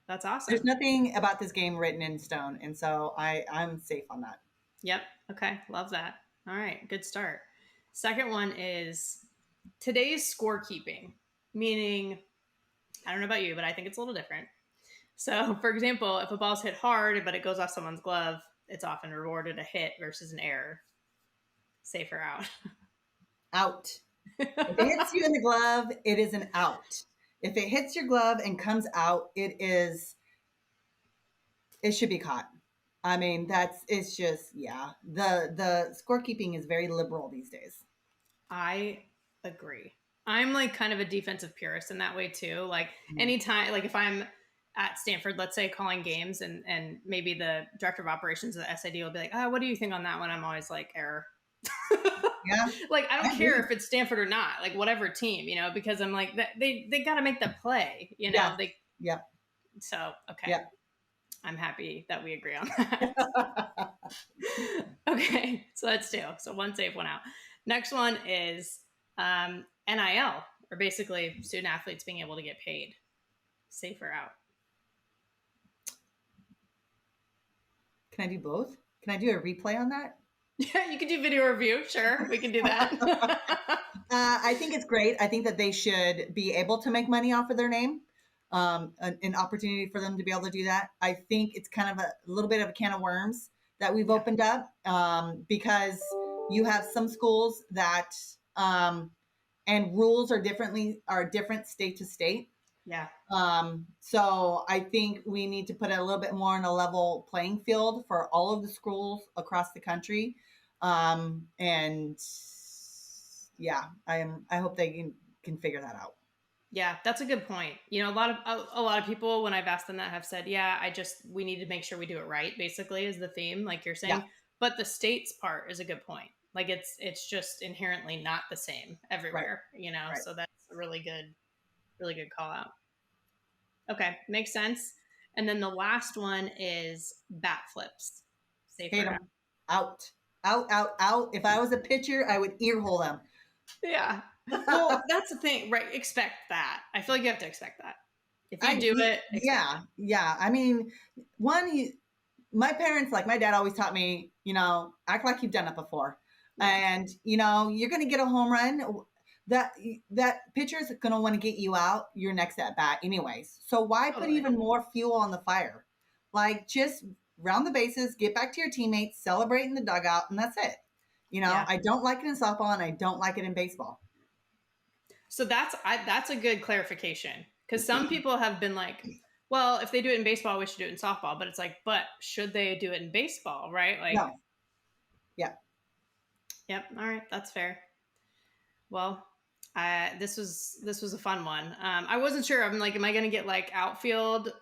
That's awesome. There's nothing about this game written in stone. And so I'm safe on that. Yep. Okay. Love that. All right. Good start. Second one is today's scorekeeping, meaning, I don't know about you, but I think it's a little different. So, for example, if a ball's hit hard, but it goes off someone's glove, it's often rewarded a hit versus an error. Safe or out? out. If it hits you in the glove, it is an out. If it hits your glove and comes out, it should be caught. I mean, it's just, yeah. The scorekeeping is very liberal these days. I agree. I'm like kind of a defensive purist in that way too. Like anytime, like if I'm at Stanford, let's say calling games and maybe the director of operations of the SID will be like, oh, what do you think on that one? I'm always like, error. Yeah. Like, I don't care if it's Stanford or not, like whatever team, because I'm like, they got to make the play, Yeah. They, yeah. So, okay. Yeah. I'm happy that we agree on that. Okay. So that's 2. So 1 safe, 1 out. Next one is NIL, or basically student athletes being able to get paid. Safe or out? Can I do both? Can I do a replay on that? Yeah, you can do video review. Sure, we can do that. I think it's great. I think that they should be able to make money off of their name. An opportunity for them to be able to do that. I think it's kind of a little bit of a can of worms that we've opened up, because you have some schools that and rules are different state to state. Yeah. So I think we need to put it a little bit more on a level playing field for all of the schools across the country. And yeah, I hope they can figure that out. Yeah, that's a good point. A lot of people, when I've asked them that, have said, yeah, we need to make sure we do it right, basically, is the theme, like you're saying. Yeah. But the state's part is a good point. Like it's just inherently not the same everywhere, right. So that's a really good call out. Okay, makes sense. And then the last one is bat flips. Safe or out. Out. If I was a pitcher, I would ear hole them. Yeah. Well, that's the thing, right? Expect that. I feel like you have to expect that. If you do it, yeah. I mean, my parents, like my dad, always taught me, act like you've done it before, and you're going to get a home run. That pitcher is going to want to get you out your next at bat, anyways. So why put even more fuel on the fire? Like, just round the bases, get back to your teammates, celebrate in the dugout, and that's it. I don't like it in softball, and I don't like it in baseball. So that's a good clarification, because some people have been like, well, if they do it in baseball, we should do it in softball. But it's like, but should they do it in baseball, right? Like, no. Yeah. Yep. All right, that's fair. Well, this was a fun one. I wasn't sure. I'm like, am I going to get like outfield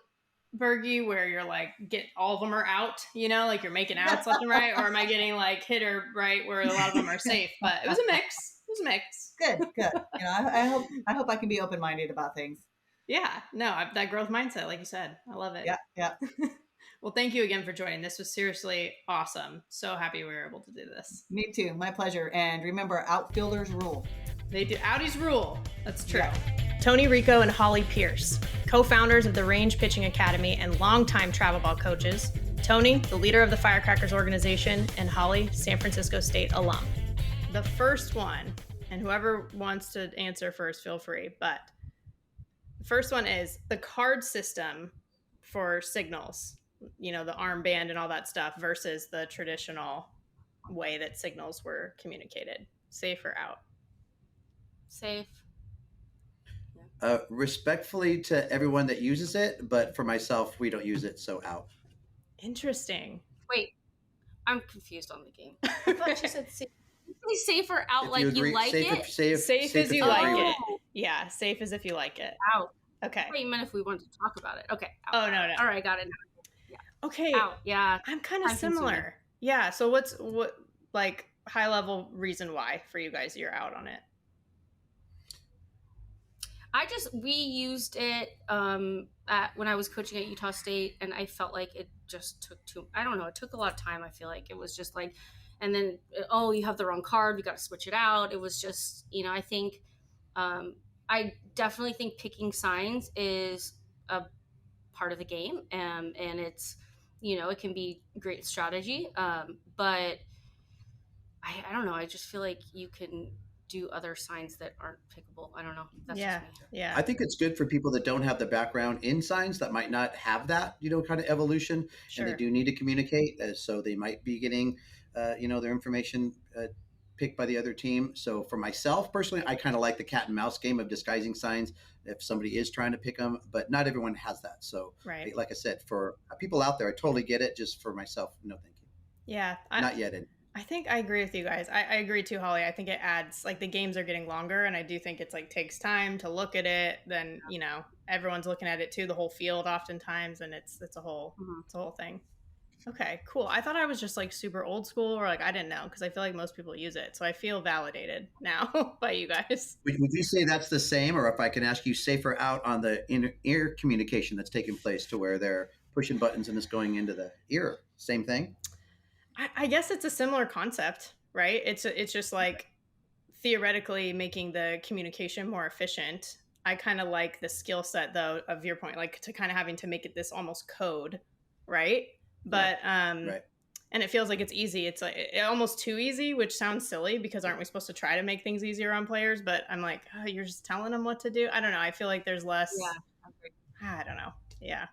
Bergie, where you're like, get all of them are out, like you're making outs left and right, or am I getting like hitter right, where a lot of them are safe? But it was a mix. Good. I hope I can be open-minded about things. Yeah, no, that growth mindset, like you said, I love it. Yeah. Well, thank you again for joining. This was seriously awesome. So happy we were able to do this. Me too. My pleasure. And remember, outfielders rule. They do. Outies rule. That's true. Yeah. Tony Rico and Holly Pierce, co-founders of the Range Pitching Academy and longtime travel ball coaches. Tony, the leader of the Firecrackers organization, and Holly, San Francisco State alum. The first one, and whoever wants to answer first, feel free, but the first one is the card system for signals, the armband and all that stuff, versus the traditional way that signals were communicated. Safe or out? Safe. Respectfully to everyone that uses it, but for myself, we don't use it, so out. Interesting. Wait, I'm confused on the game. I thought you said safe. Safe or out, like you like it? Safe as you like it. Yeah, safe as if you like it. Out. Okay. Wait a minute, if we want to talk about it. Okay. Out. Oh, no. All right, got it now. Yeah. Okay. Out. Yeah. I'm kind of similar. Yeah. So what like high level reason why for you guys you're out on it? We used it when I was coaching at Utah State, and I felt like it just it took a lot of time. I feel like it was just like, and then, you have the wrong card, we got to switch it out. It was just, I think, I definitely think picking signs is a part of the game, and it's, it can be great strategy, but I don't know, I just feel like you can do other signs that aren't pickable. I don't know. That's just me. Yeah. I think it's good for people that don't have the background in signs, that might not have that, kind of evolution. Sure. And they do need to communicate. So they might be getting, their information picked by the other team. So for myself personally, I kind of like the cat and mouse game of disguising signs if somebody is trying to pick them, but not everyone has that. So Right. like I said, for people out there, I totally get it. Just for myself, no, thank you. Yeah. Not yet. I think I agree with you guys. I agree too, Holly. I think it adds, like, the games are getting longer, and I do think it's like takes time to look at it. Then, you know, everyone's looking at it too, the whole field oftentimes, and it's a whole thing. Okay, cool. I thought I was just like super old school, or like I didn't know, because I feel like most people use it. So I feel validated now by you guys. Would you say that's the same, or if I can ask you, safer out on the ear communication that's taking place to where they're pushing buttons and it's going into the ear? Same thing. I guess it's a similar concept, right? It's just like theoretically making the communication more efficient. I kind of like the skill set though of your point, like to kind of having to make it this almost code, right? But Right. and it feels like it's easy. It's like almost too easy, which sounds silly because aren't we supposed to try to make things easier on players? But I'm like, oh, you're just telling them what to do. I don't know. I feel like there's less. Yeah. I don't know. Yeah.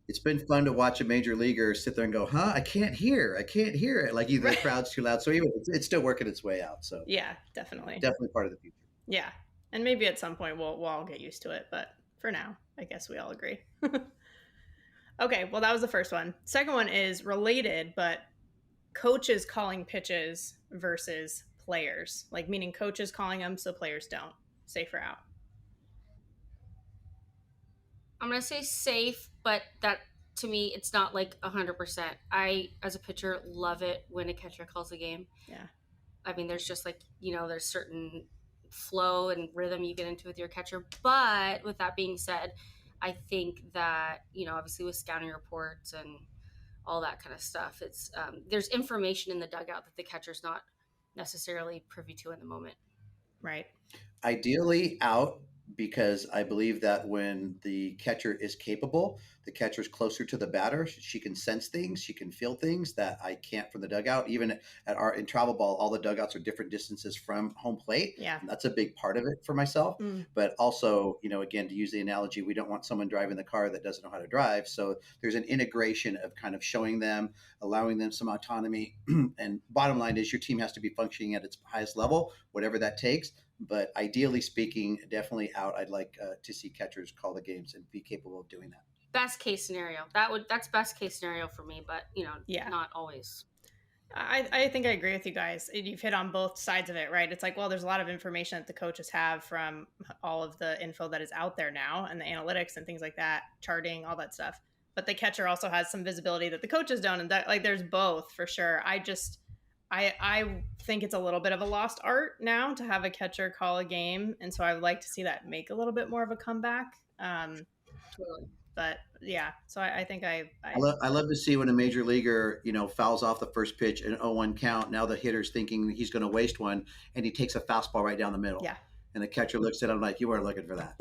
It's been fun to watch a major leaguer sit there and go, "Huh? I can't hear it." Like either the crowd's too loud, so even it's still working its way out. So yeah, definitely part of the future. Yeah, and maybe at some point we'll all get used to it, but for now, I guess we all agree. Okay, well that was the first one. Second one is related, but coaches calling pitches versus players, like meaning coaches calling them so players don't. Safer out. I'm gonna say safe, but that to me it's not like 100%. I, as a pitcher, love it when a catcher calls a game. Yeah. I mean, there's just like, there's certain flow and rhythm you get into with your catcher. But with that being said, I think that, obviously with scouting reports and all that kind of stuff, it's there's information in the dugout that the catcher's not necessarily privy to in the moment. Right. Ideally out, because I Bleav that when the catcher is capable, the catcher is closer to the batter. She can sense things, she can feel things that I can't from the dugout. Even in travel ball, all the dugouts are different distances from home plate. Yeah. And that's a big part of it for myself. But also, again, to use the analogy, we don't want someone driving the car that doesn't know how to drive. So there's an integration of kind of showing them, allowing them some autonomy. And bottom line is your team has to be functioning at its highest level, whatever that takes. But ideally speaking, definitely out. I'd like to see catchers call the games and be capable of doing that. Best case scenario. That's best case scenario for me, but not always. I think I agree with you guys. You've hit on both sides of it, right? It's like, well, there's a lot of information that the coaches have from all of the info that is out there now and the analytics and things like that, charting, all that stuff. But the catcher also has some visibility that the coaches don't. And that, like, there's both for sure. I think it's a little bit of a lost art now to have a catcher call a game. And so I would like to see that make a little bit more of a comeback. But yeah, so I think I love to see when a major leaguer, fouls off the first pitch an 0-1 count. Now the hitter's thinking he's going to waste one, and he takes a fastball right down the middle. Yeah. And the catcher looks at him like, you weren't looking for that.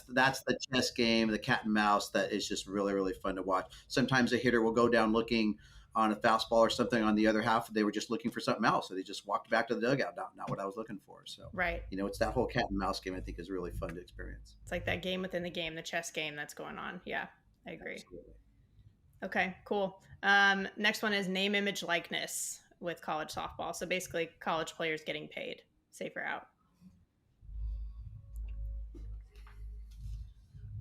That's the chess game, the cat and mouse that is just really, really fun to watch. Sometimes a hitter will go down looking on a fastball or something. On the other half, they were just looking for something else. So they just walked back to the dugout. Not what I was looking for. So, right. It's that whole cat and mouse game I think is really fun to experience. It's like that game within the game, the chess game that's going on. Yeah, I agree. Absolutely. Okay, cool. Next one is name, image, likeness with college softball. So basically college players getting paid. Safer out.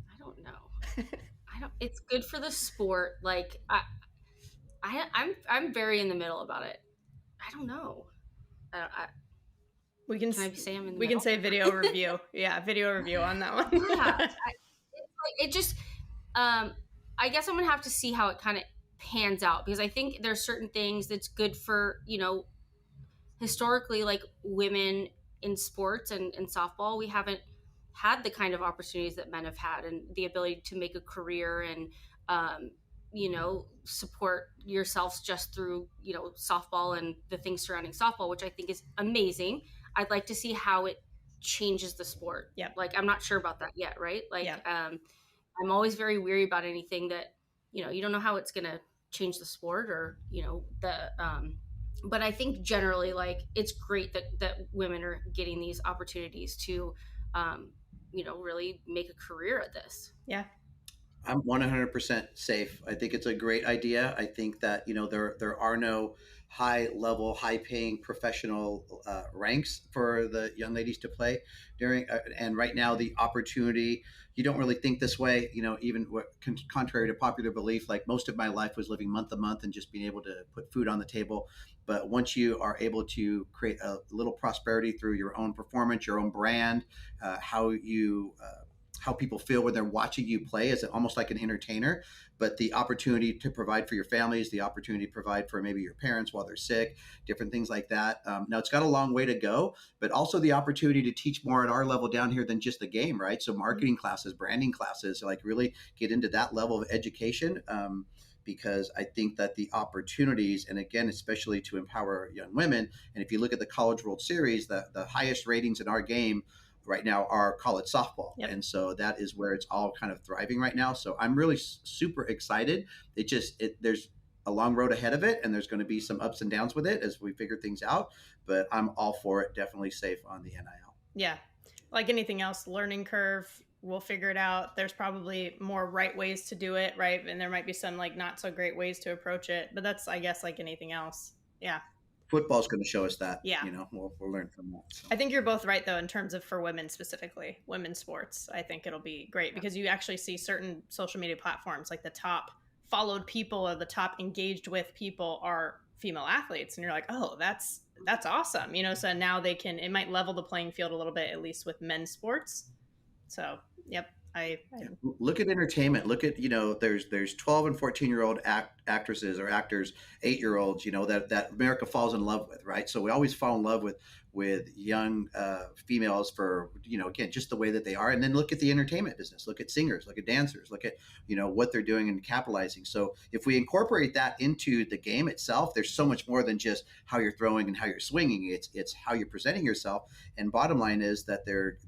I don't know. It's good for the sport. Like I'm very in the middle about it. I don't know. We can say I'm in the we middle? can say video review. Yeah, video review on that one. Yeah, it just. I guess I'm gonna have to see how it kind of pans out, because I think there's certain things that's good for historically, like women in sports and softball. We haven't had the kind of opportunities that men have had, and the ability to make a career and support yourselves just through softball and the things surrounding softball, which I think is amazing. I'd like to see how it changes the sport. Yeah, like I'm not sure about that yet, right? Like yep. I'm always very weary about anything that you don't know how it's gonna change the sport or but I think generally, like, it's great that women are getting these opportunities to really make a career at this. Yeah. I'm 100% safe. I think it's a great idea. I think that there are no high level, high paying professional ranks for the young ladies to play during. And right now, the opportunity, you don't really think this way. Even contrary to popular belief, like most of my life was living month to month and just being able to put food on the table. But once you are able to create a little prosperity through your own performance, your own brand, how people feel when they're watching you play as almost like an entertainer, but the opportunity to provide for your families, the opportunity to provide for maybe your parents while they're sick, different things like that. Now it's got a long way to go, but also the opportunity to teach more at our level down here than just the game, right? So marketing classes, branding classes, like really get into that level of education. Because I think that the opportunities, and again, especially to empower young women, and if you look at the College World Series, the highest ratings in our game right now are college softball. Yep. And so that is where it's all kind of thriving right now. So I'm really super excited. There's a long road ahead of it, and there's going to be some ups and downs with it as we figure things out, but I'm all for it. Definitely safe on the NIL. Yeah. Like anything else, learning curve, we'll figure it out. There's probably more right ways to do it, right? And there might be some like not so great ways to approach it, but that's, I guess, like anything else. Yeah. Football's going to show us that. Yeah. We'll learn from that. So. I think you're both right, though, in terms of for women specifically, women's sports. I think it'll be great because you actually see certain social media platforms, like the top followed people or the top engaged with people are female athletes. And you're like, oh, that's awesome. So now it might level the playing field a little bit, at least with men's sports. So, yep. Look at entertainment. Look at there's 12 and 14-year-old actresses or actors, 8-year-olds that America falls in love with, right? So we always fall in love with young females for again just the way that they are, and then look at the entertainment business. Look at singers, look at dancers, look at what they're doing and capitalizing. So if we incorporate that into the game itself, there's so much more than just how you're throwing and how you're swinging. It's how you're presenting yourself. And bottom line is that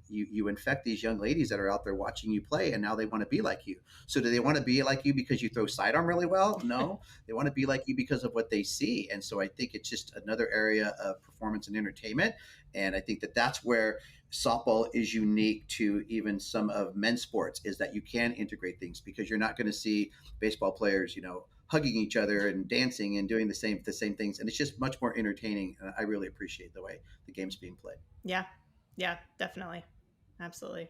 you infect these young ladies that are out there watching you play, and now they want to be like you. So do they want to be like you because you throw sidearm really well? No, they want to be like you because of what they see. And so I think it's just another area of performance and entertainment. And I think that that's where softball is unique to even some of men's sports, is that you can integrate things, because you're not going to see baseball players, hugging each other and dancing and doing the same things. And it's just much more entertaining. And I really appreciate the way the game's being played. Yeah. Yeah, definitely. Absolutely.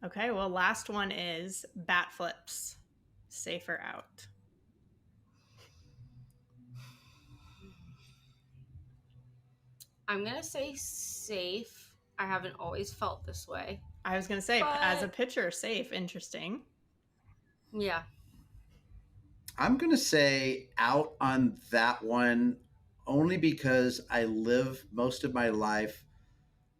Okay. Well, last one is bat flips. Safe or out? I'm going to say safe. I haven't always felt this way. I was going to say, as a pitcher, safe. Interesting. Yeah. I'm going to say out on that one, only because I live most of my life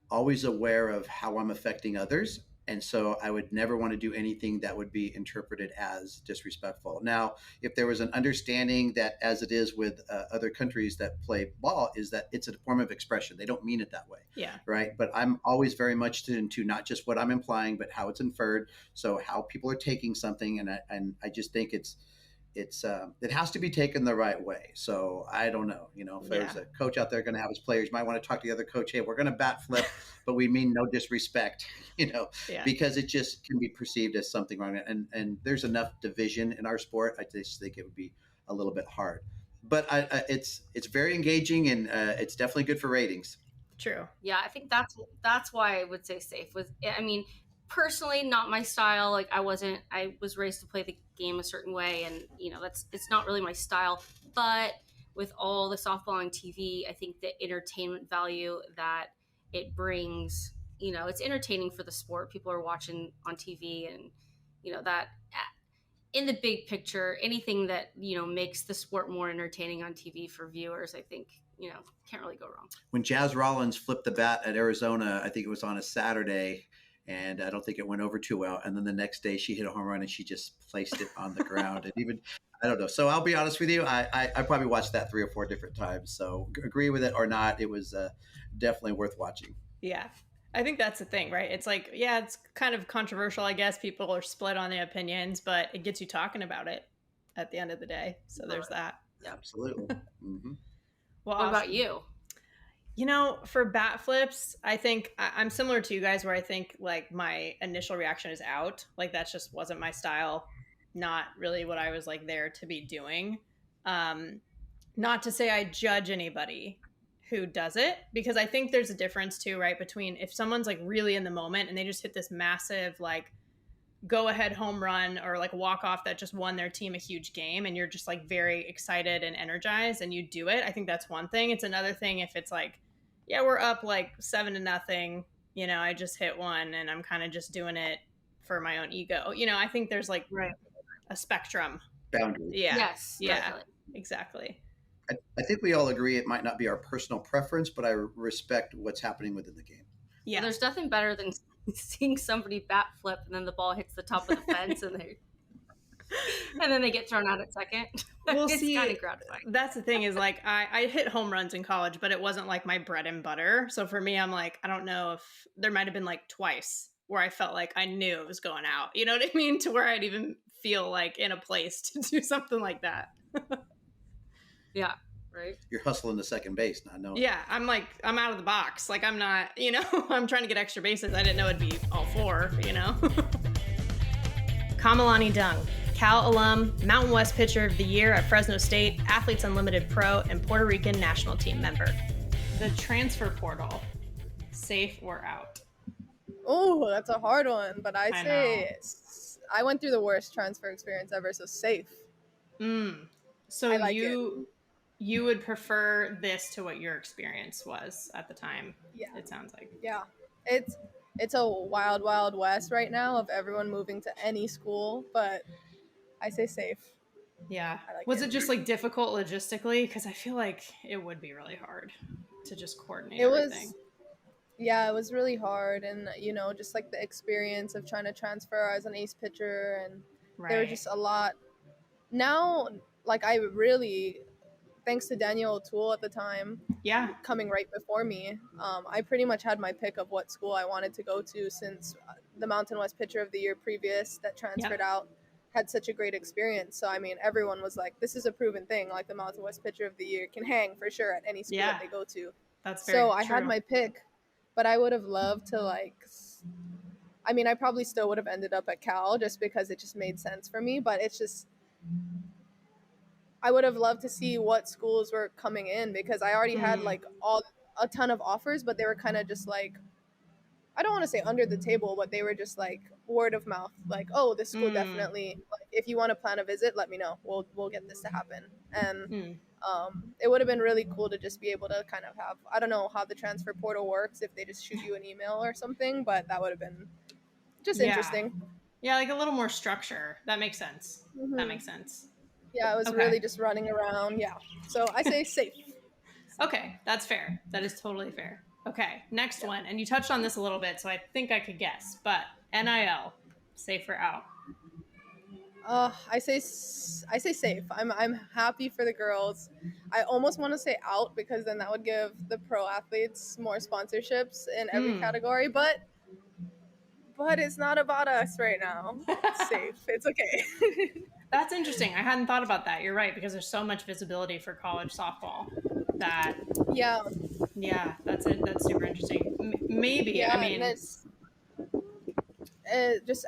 always aware of how I'm affecting others. And so I would never want to do anything that would be interpreted as disrespectful. Now, if there was an understanding that, as it is with other countries that play ball, is that it's a form of expression. They don't mean it that way. Yeah. Right. But I'm always very much into not just what I'm implying, but how it's inferred. So how people are taking something. And I just think it has to be taken the right way. So I don't know, if there's a coach out there going to have his players, might want to talk to the other coach. Hey, we're going to bat flip, but we mean no disrespect, because it just can be perceived as something wrong. And there's enough division in our sport. I just think it would be a little bit hard, but it's very engaging, and it's definitely good for ratings. True. Yeah. I think that's why I would say safe. Personally, not my style. Like I was raised to play the game a certain way, and it's not really my style. But with all the softball on TV, I think the entertainment value that it brings, it's entertaining for the sport. People are watching on TV, and that in the big picture, anything that makes the sport more entertaining on TV for viewers, I think can't really go wrong. When Jazz Rollins flipped the bat at Arizona, I think it was on a Saturday, and I don't think it went over too well. And then the next day she hit a home run and she just placed it on the ground. And even, I don't know. So I'll be honest with you, I probably watched that 3 or 4 different times. So agree with it or not, it was definitely worth watching. Yeah. I think that's the thing, right? It's like, yeah, it's kind of controversial, I guess. People are split on the opinions, but it gets you talking about it at the end of the day. So there's that. Absolutely. Mm-hmm. Well, what about you? For bat flips, I think I'm similar to you guys, where I think like my initial reaction is out. Like that just wasn't my style. not really what I was like there to be doing. Not to say I judge anybody who does it, because I think there's a difference too, right? Between if someone's like really in the moment and they just hit this massive like go ahead home run or like walk off that just won their team a huge game, and you're just like very excited and energized and you do it. I think that's one thing. It's another thing if it's like, yeah, we're up like 7-0, you know, I just hit one and I'm kind of just doing it for my own ego. You know, I think there's like a spectrum. Boundaries. Yeah. Yes. Yeah. Definitely. Exactly. I think we all agree it might not be our personal preference, but I respect what's happening within the game. Yeah. Well, there's nothing better than seeing somebody bat flip and then the ball hits the top of the fence and then they get thrown out at second. Well, it's see, kind of gratifying. That's the thing is like I hit home runs in college, but it wasn't like my bread and butter. So for me, I'm like, I don't know if there might have been like twice where I felt like I knew it was going out. You know what I mean? To where I'd even feel like in a place to do something like that. Yeah. Right. You're hustling to second base, not knowing. Yeah, I'm like, I'm out of the box. Like, I'm not, you know, I'm trying to get extra bases. I didn't know it'd be all four, you know. Kamalani Dung, Cal alum, Mountain West Pitcher of the Year at Fresno State, Athletes Unlimited Pro, and Puerto Rican national team member. The transfer portal, safe or out? Oh, that's a hard one, but I I say I went through the worst transfer experience ever, so safe. So I like you would prefer this to what your experience was at the time. Yeah. It sounds like. Yeah. It's a wild, wild west right now of everyone moving to any school, but I say safe. Yeah. I like Was it. it just like difficult logistically? Because I feel like it would be really hard to just coordinate It everything. it was really hard, and you know, just like the experience of trying to transfer as an ace pitcher, and there were just a lot. Now, like I really, thanks to Daniel O'Toole at the time, coming right before me, I pretty much had my pick of what school I wanted to go to, since the Mountain West Pitcher of the Year previous that transferred out had such a great experience. So I mean, everyone was like, this is a proven thing, like the Mountain West Pitcher of the Year can hang for sure at any school that they go to. That's very so I true. had my pick, but I would have loved to I mean, I probably still would have ended up at Cal just because it just made sense for me, but it's just, I would have loved to see what schools were coming in, because I already had like a ton of offers, but they were kind of just like, I don't want to say under the table, but they were just like word of mouth, like, oh, this school definitely, like, if you want to plan a visit, let me know. We'll get this to happen. And it would have been really cool to just be able to kind of have, I don't know how the transfer portal works, if they just shoot you an email or something, but that would have been just interesting. Yeah, like a little more structure. That makes sense. That makes sense. Yeah, it was really just running around. Yeah. So I say safe. Okay, that's fair. That is totally fair. Okay, next one. And you touched on this a little bit, so I think I could guess. But NIL, safe or out? I say safe. I'm happy for the girls. I almost want to say out, because then that would give the pro athletes more sponsorships in every category. But it's not about us right now. It's safe. It's okay. That's interesting. I hadn't thought about that. You're right, because there's so much visibility for college softball that that's it. That's super interesting. Maybe I mean, it's just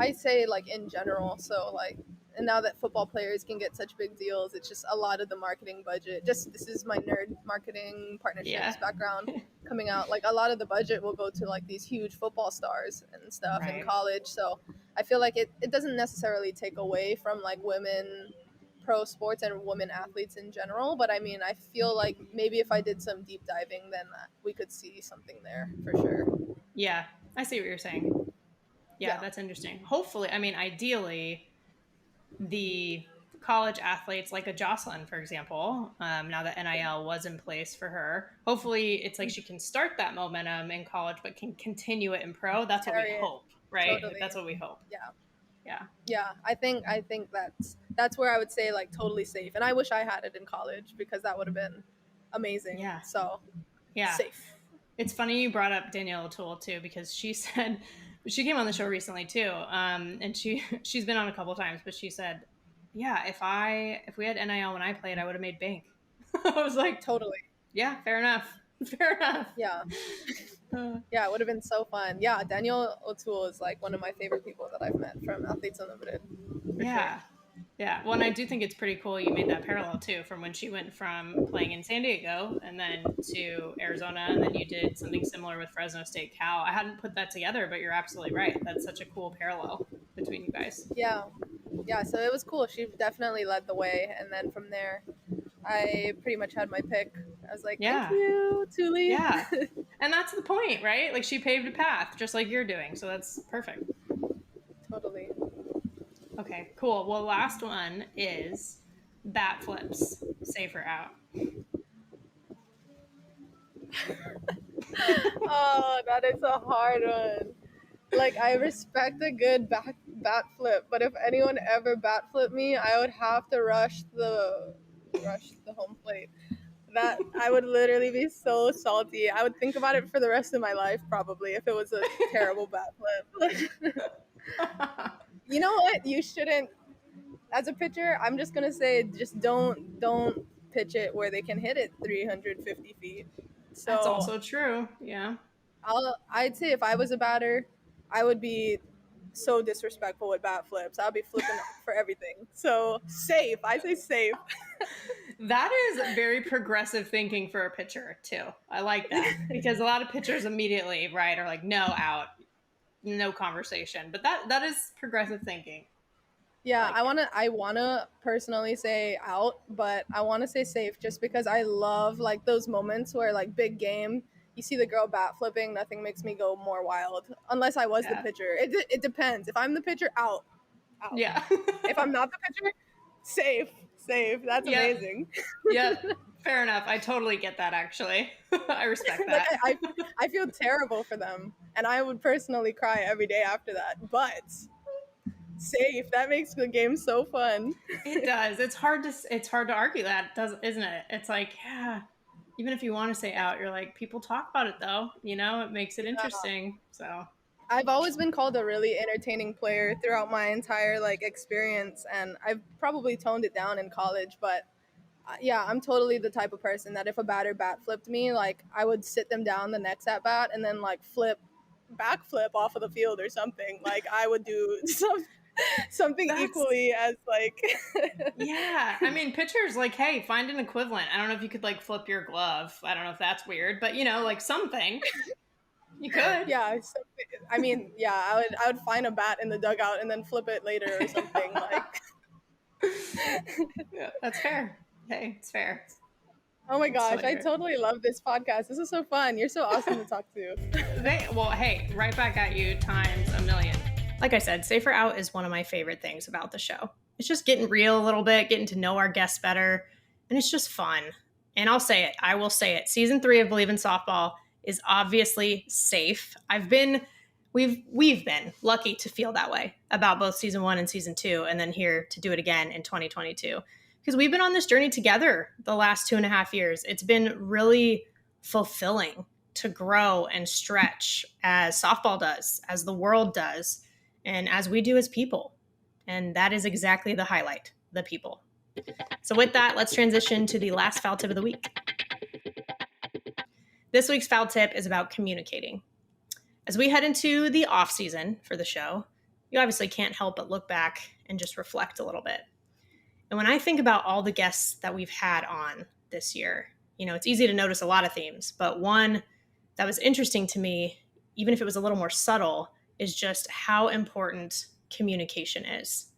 I'd say like in general. So like, and now that football players can get such big deals, it's just a lot of the marketing budget. Just, this is my nerd marketing partnerships background coming out. Like a lot of the budget will go to like these huge football stars and stuff in college. So I feel like it doesn't necessarily take away from like women pro sports and women athletes in general. But I mean, I feel like maybe if I did some deep diving, then we could see something there for sure. Yeah, I see what you're saying. Yeah, that's interesting. Hopefully, I mean, ideally, the college athletes like a Jocelyn, for example, now that NIL was in place for her, hopefully it's like she can start that momentum in college, but can continue it in pro. That's what we hope, right? Totally. That's what we hope. Yeah. I think that's where I would say like totally safe. And I wish I had it in college, because that would have been amazing. Yeah. So safe. It's funny you brought up Danielle O'Toole too, because she said, she came on the show recently too, and she's been on a couple of times, but she said, yeah, if we had NIL when I played, I would have made bank. I was like, totally. Yeah, fair enough. Fair enough. Yeah. Yeah, it would have been so fun. Yeah, Danielle O'Toole is like one of my favorite people that I've met from Athletes Unlimited. Yeah. Yeah. Well, and I do think it's pretty cool you made that parallel too, from when she went from playing in San Diego and then to Arizona, and then you did something similar with Fresno State Cal. I hadn't put that together, but you're absolutely right. That's such a cool parallel between you guys. Yeah. Yeah, so it was cool. She definitely led the way, and then from there, I pretty much had my pick. I was like, thank Yeah. you, Tuli. Yeah. And that's the point, right? Like she paved a path just like you're doing. So that's perfect. Totally. Okay, cool. Well, last one is bat flips. Safe or out? Oh, that is a hard one. Like, I respect a good bat flip, but if anyone ever bat flipped me, I would have to rush the home plate. That I would literally be so salty. I would think about it for the rest of my life probably if it was a terrible bat flip. You know what? You shouldn't. As a pitcher, I'm just gonna say, just don't pitch it where they can hit it 350 feet. So That's also true. Yeah. I'd say if I was a batter, I would be so disrespectful with bat flips. I'll be flipping for everything. So safe. I say safe. That is very progressive thinking for a pitcher too. I like that because a lot of pitchers immediately, right, are like, no, out, no conversation. But that is progressive thinking. Yeah, I wanna personally say out, but I wanna say safe just because I love like those moments where like big game, you see the girl bat flipping, nothing makes me go more wild. Unless I was the pitcher. It depends. If I'm the pitcher, out. Yeah. If I'm not the pitcher, safe. That's amazing. Yeah. Fair enough. I totally get that actually. I respect that. Like, I feel terrible for them. And I would personally cry every day after that. But safe. That makes the game so fun. It does. It's hard to argue that, isn't it? It's like, yeah, even if you want to say out, you're like, people talk about it though, it makes it interesting. So I've always been called a really entertaining player throughout my entire like experience, and I've probably toned it down in college, but yeah, I'm totally the type of person that if a batter bat flipped me, like I would sit them down the next at bat and then like backflip off of the field or something. Like I would do something equally as like yeah, I mean pitchers like, hey, find an equivalent. I don't know if you could like flip your glove. I don't know if that's weird, but like something you could. Yeah, I mean, yeah, I would find a bat in the dugout and then flip it later or something like. Yeah, that's fair. Hey, it's fair. Oh my gosh, I totally love this podcast. This is so fun. You're so awesome to talk to. Well, hey, right back at you times a million. Like I said, Safer Out is one of my favorite things about the show. It's just getting real a little bit, getting to know our guests better, and it's just fun. And I'll say it. I will say it. Season 3 of Bleav in Softball is obviously safe. We've been lucky to feel that way about both season 1 and season 2, and then here to do it again in 2022. Because we've been on this journey together the last 2.5 years. It's been really fulfilling to grow and stretch as softball does, as the world does, and as we do as people. And that is exactly the highlight, the people. So with that, let's transition to the last foul tip of the week. This week's foul tip is about communicating. As we head into the off season for the show, you obviously can't help but look back and just reflect a little bit. And when I think about all the guests that we've had on this year, it's easy to notice a lot of themes, but one that was interesting to me, even if it was a little more subtle, is just how important communication is.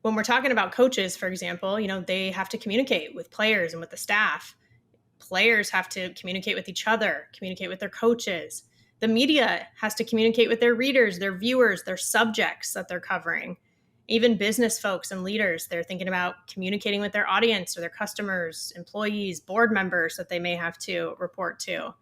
When we're talking about coaches, for example, they have to communicate with players and with the staff. Players have to communicate with each other, communicate with their coaches. The media has to communicate with their readers, their viewers, their subjects that they're covering. Even business folks and leaders, they're thinking about communicating with their audience or their customers, employees, board members that they may have to report to.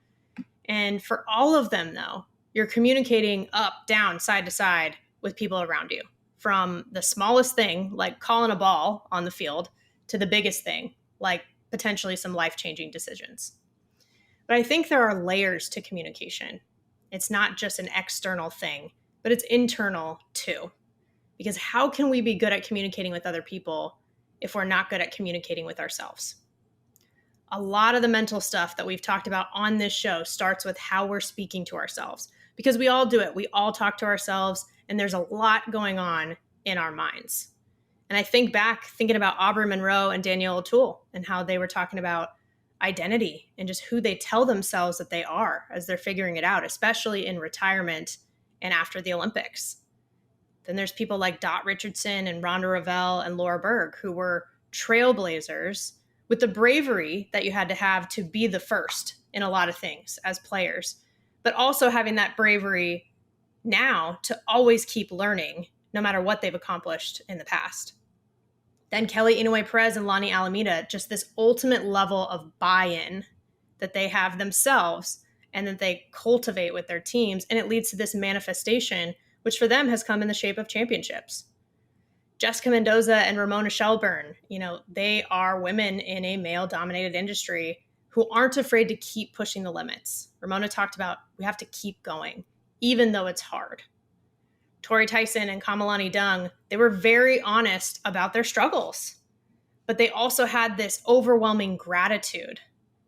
And for all of them, though, you're communicating up, down, side to side with people around you. From the smallest thing, like calling a ball on the field, to the biggest thing, like potentially some life-changing decisions. But I think there are layers to communication. It's not just an external thing, but it's internal too. Because how can we be good at communicating with other people if we're not good at communicating with ourselves? A lot of the mental stuff that we've talked about on this show starts with how we're speaking to ourselves. Because we all do it. We all talk to ourselves, and there's a lot going on in our minds. And I think back, thinking about Aubrey Monroe and Danielle O'Toole and how they were talking about identity and just who they tell themselves that they are as they're figuring it out, especially in retirement and after the Olympics. Then there's people like Dot Richardson and Rhonda Revelle and Laura Berg, who were trailblazers with the bravery that you had to have to be the first in a lot of things as players, but also having that bravery now to always keep learning no matter what they've accomplished in the past. Then Kelly Inouye Perez and Lonnie Alameda, just this ultimate level of buy-in that they have themselves and that they cultivate with their teams. And it leads to this manifestation, which for them has come in the shape of championships. Jessica Mendoza and Ramona Shelburne, they are women in a male-dominated industry who aren't afraid to keep pushing the limits. Ramona talked about we have to keep going, even though it's hard. Tori Tyson and Kamalani Dung, they were very honest about their struggles, but they also had this overwhelming gratitude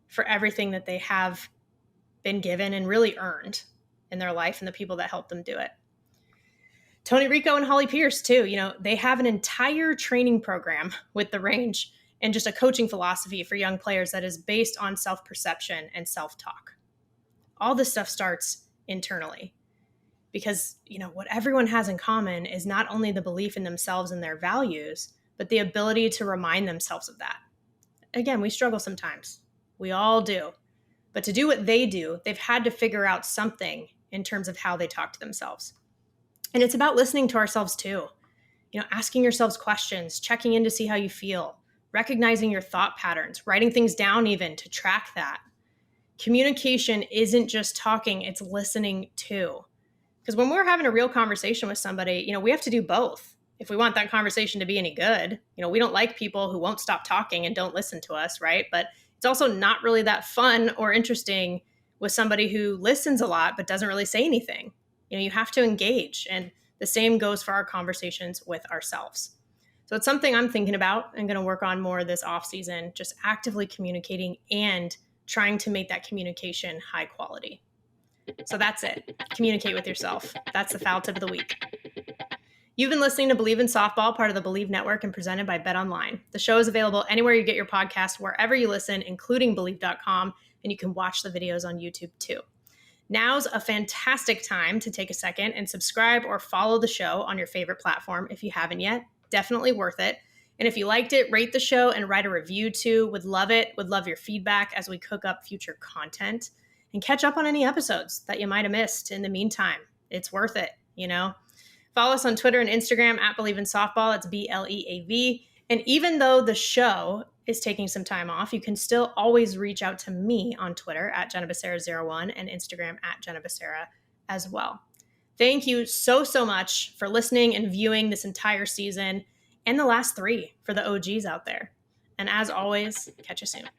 for everything that they have been given and really earned in their life and the people that helped them do it. Tony Rico and Holly Pierce, too, they have an entire training program with the range and just a coaching philosophy for young players that is based on self-perception and self-talk. All this stuff starts internally. Because, what everyone has in common is not only the belief in themselves and their values, but the ability to remind themselves of that. Again, we struggle sometimes. We all do. But to do what they do, they've had to figure out something in terms of how they talk to themselves. And it's about listening to ourselves too. Asking yourselves questions, checking in to see how you feel, recognizing your thought patterns, writing things down even to track that. Communication isn't just talking, it's listening too. Because when we're having a real conversation with somebody, we have to do both. If we want that conversation to be any good, we don't like people who won't stop talking and don't listen to us, right? But it's also not really that fun or interesting with somebody who listens a lot but doesn't really say anything. You have to engage. And the same goes for our conversations with ourselves. So it's something I'm thinking about and going to work on more this off season, just actively communicating and trying to make that communication high quality. So that's it. Communicate with yourself. That's the foul tip of the week. You've been listening to Bleav in Softball, part of the Bleav Network and presented by BetOnline. The show is available anywhere you get your podcast, wherever you listen, including Bleav.com, and you can watch the videos on YouTube too. Now's a fantastic time to take a second and subscribe or follow the show on your favorite platform if you haven't yet. Definitely worth it. And if you liked it, rate the show and write a review too. Would love it. Would love your feedback as we cook up future content. And catch up on any episodes that you might have missed in the meantime. It's worth it, Follow us on Twitter and Instagram at Bleav in Softball. It's BLEAV. And even though the show is taking some time off, you can still always reach out to me on Twitter at JennaBecerra01 and Instagram at JennaBecerra as well. Thank you so much for listening and viewing this entire season and the last 3 for the OGs out there. And as always, catch you soon.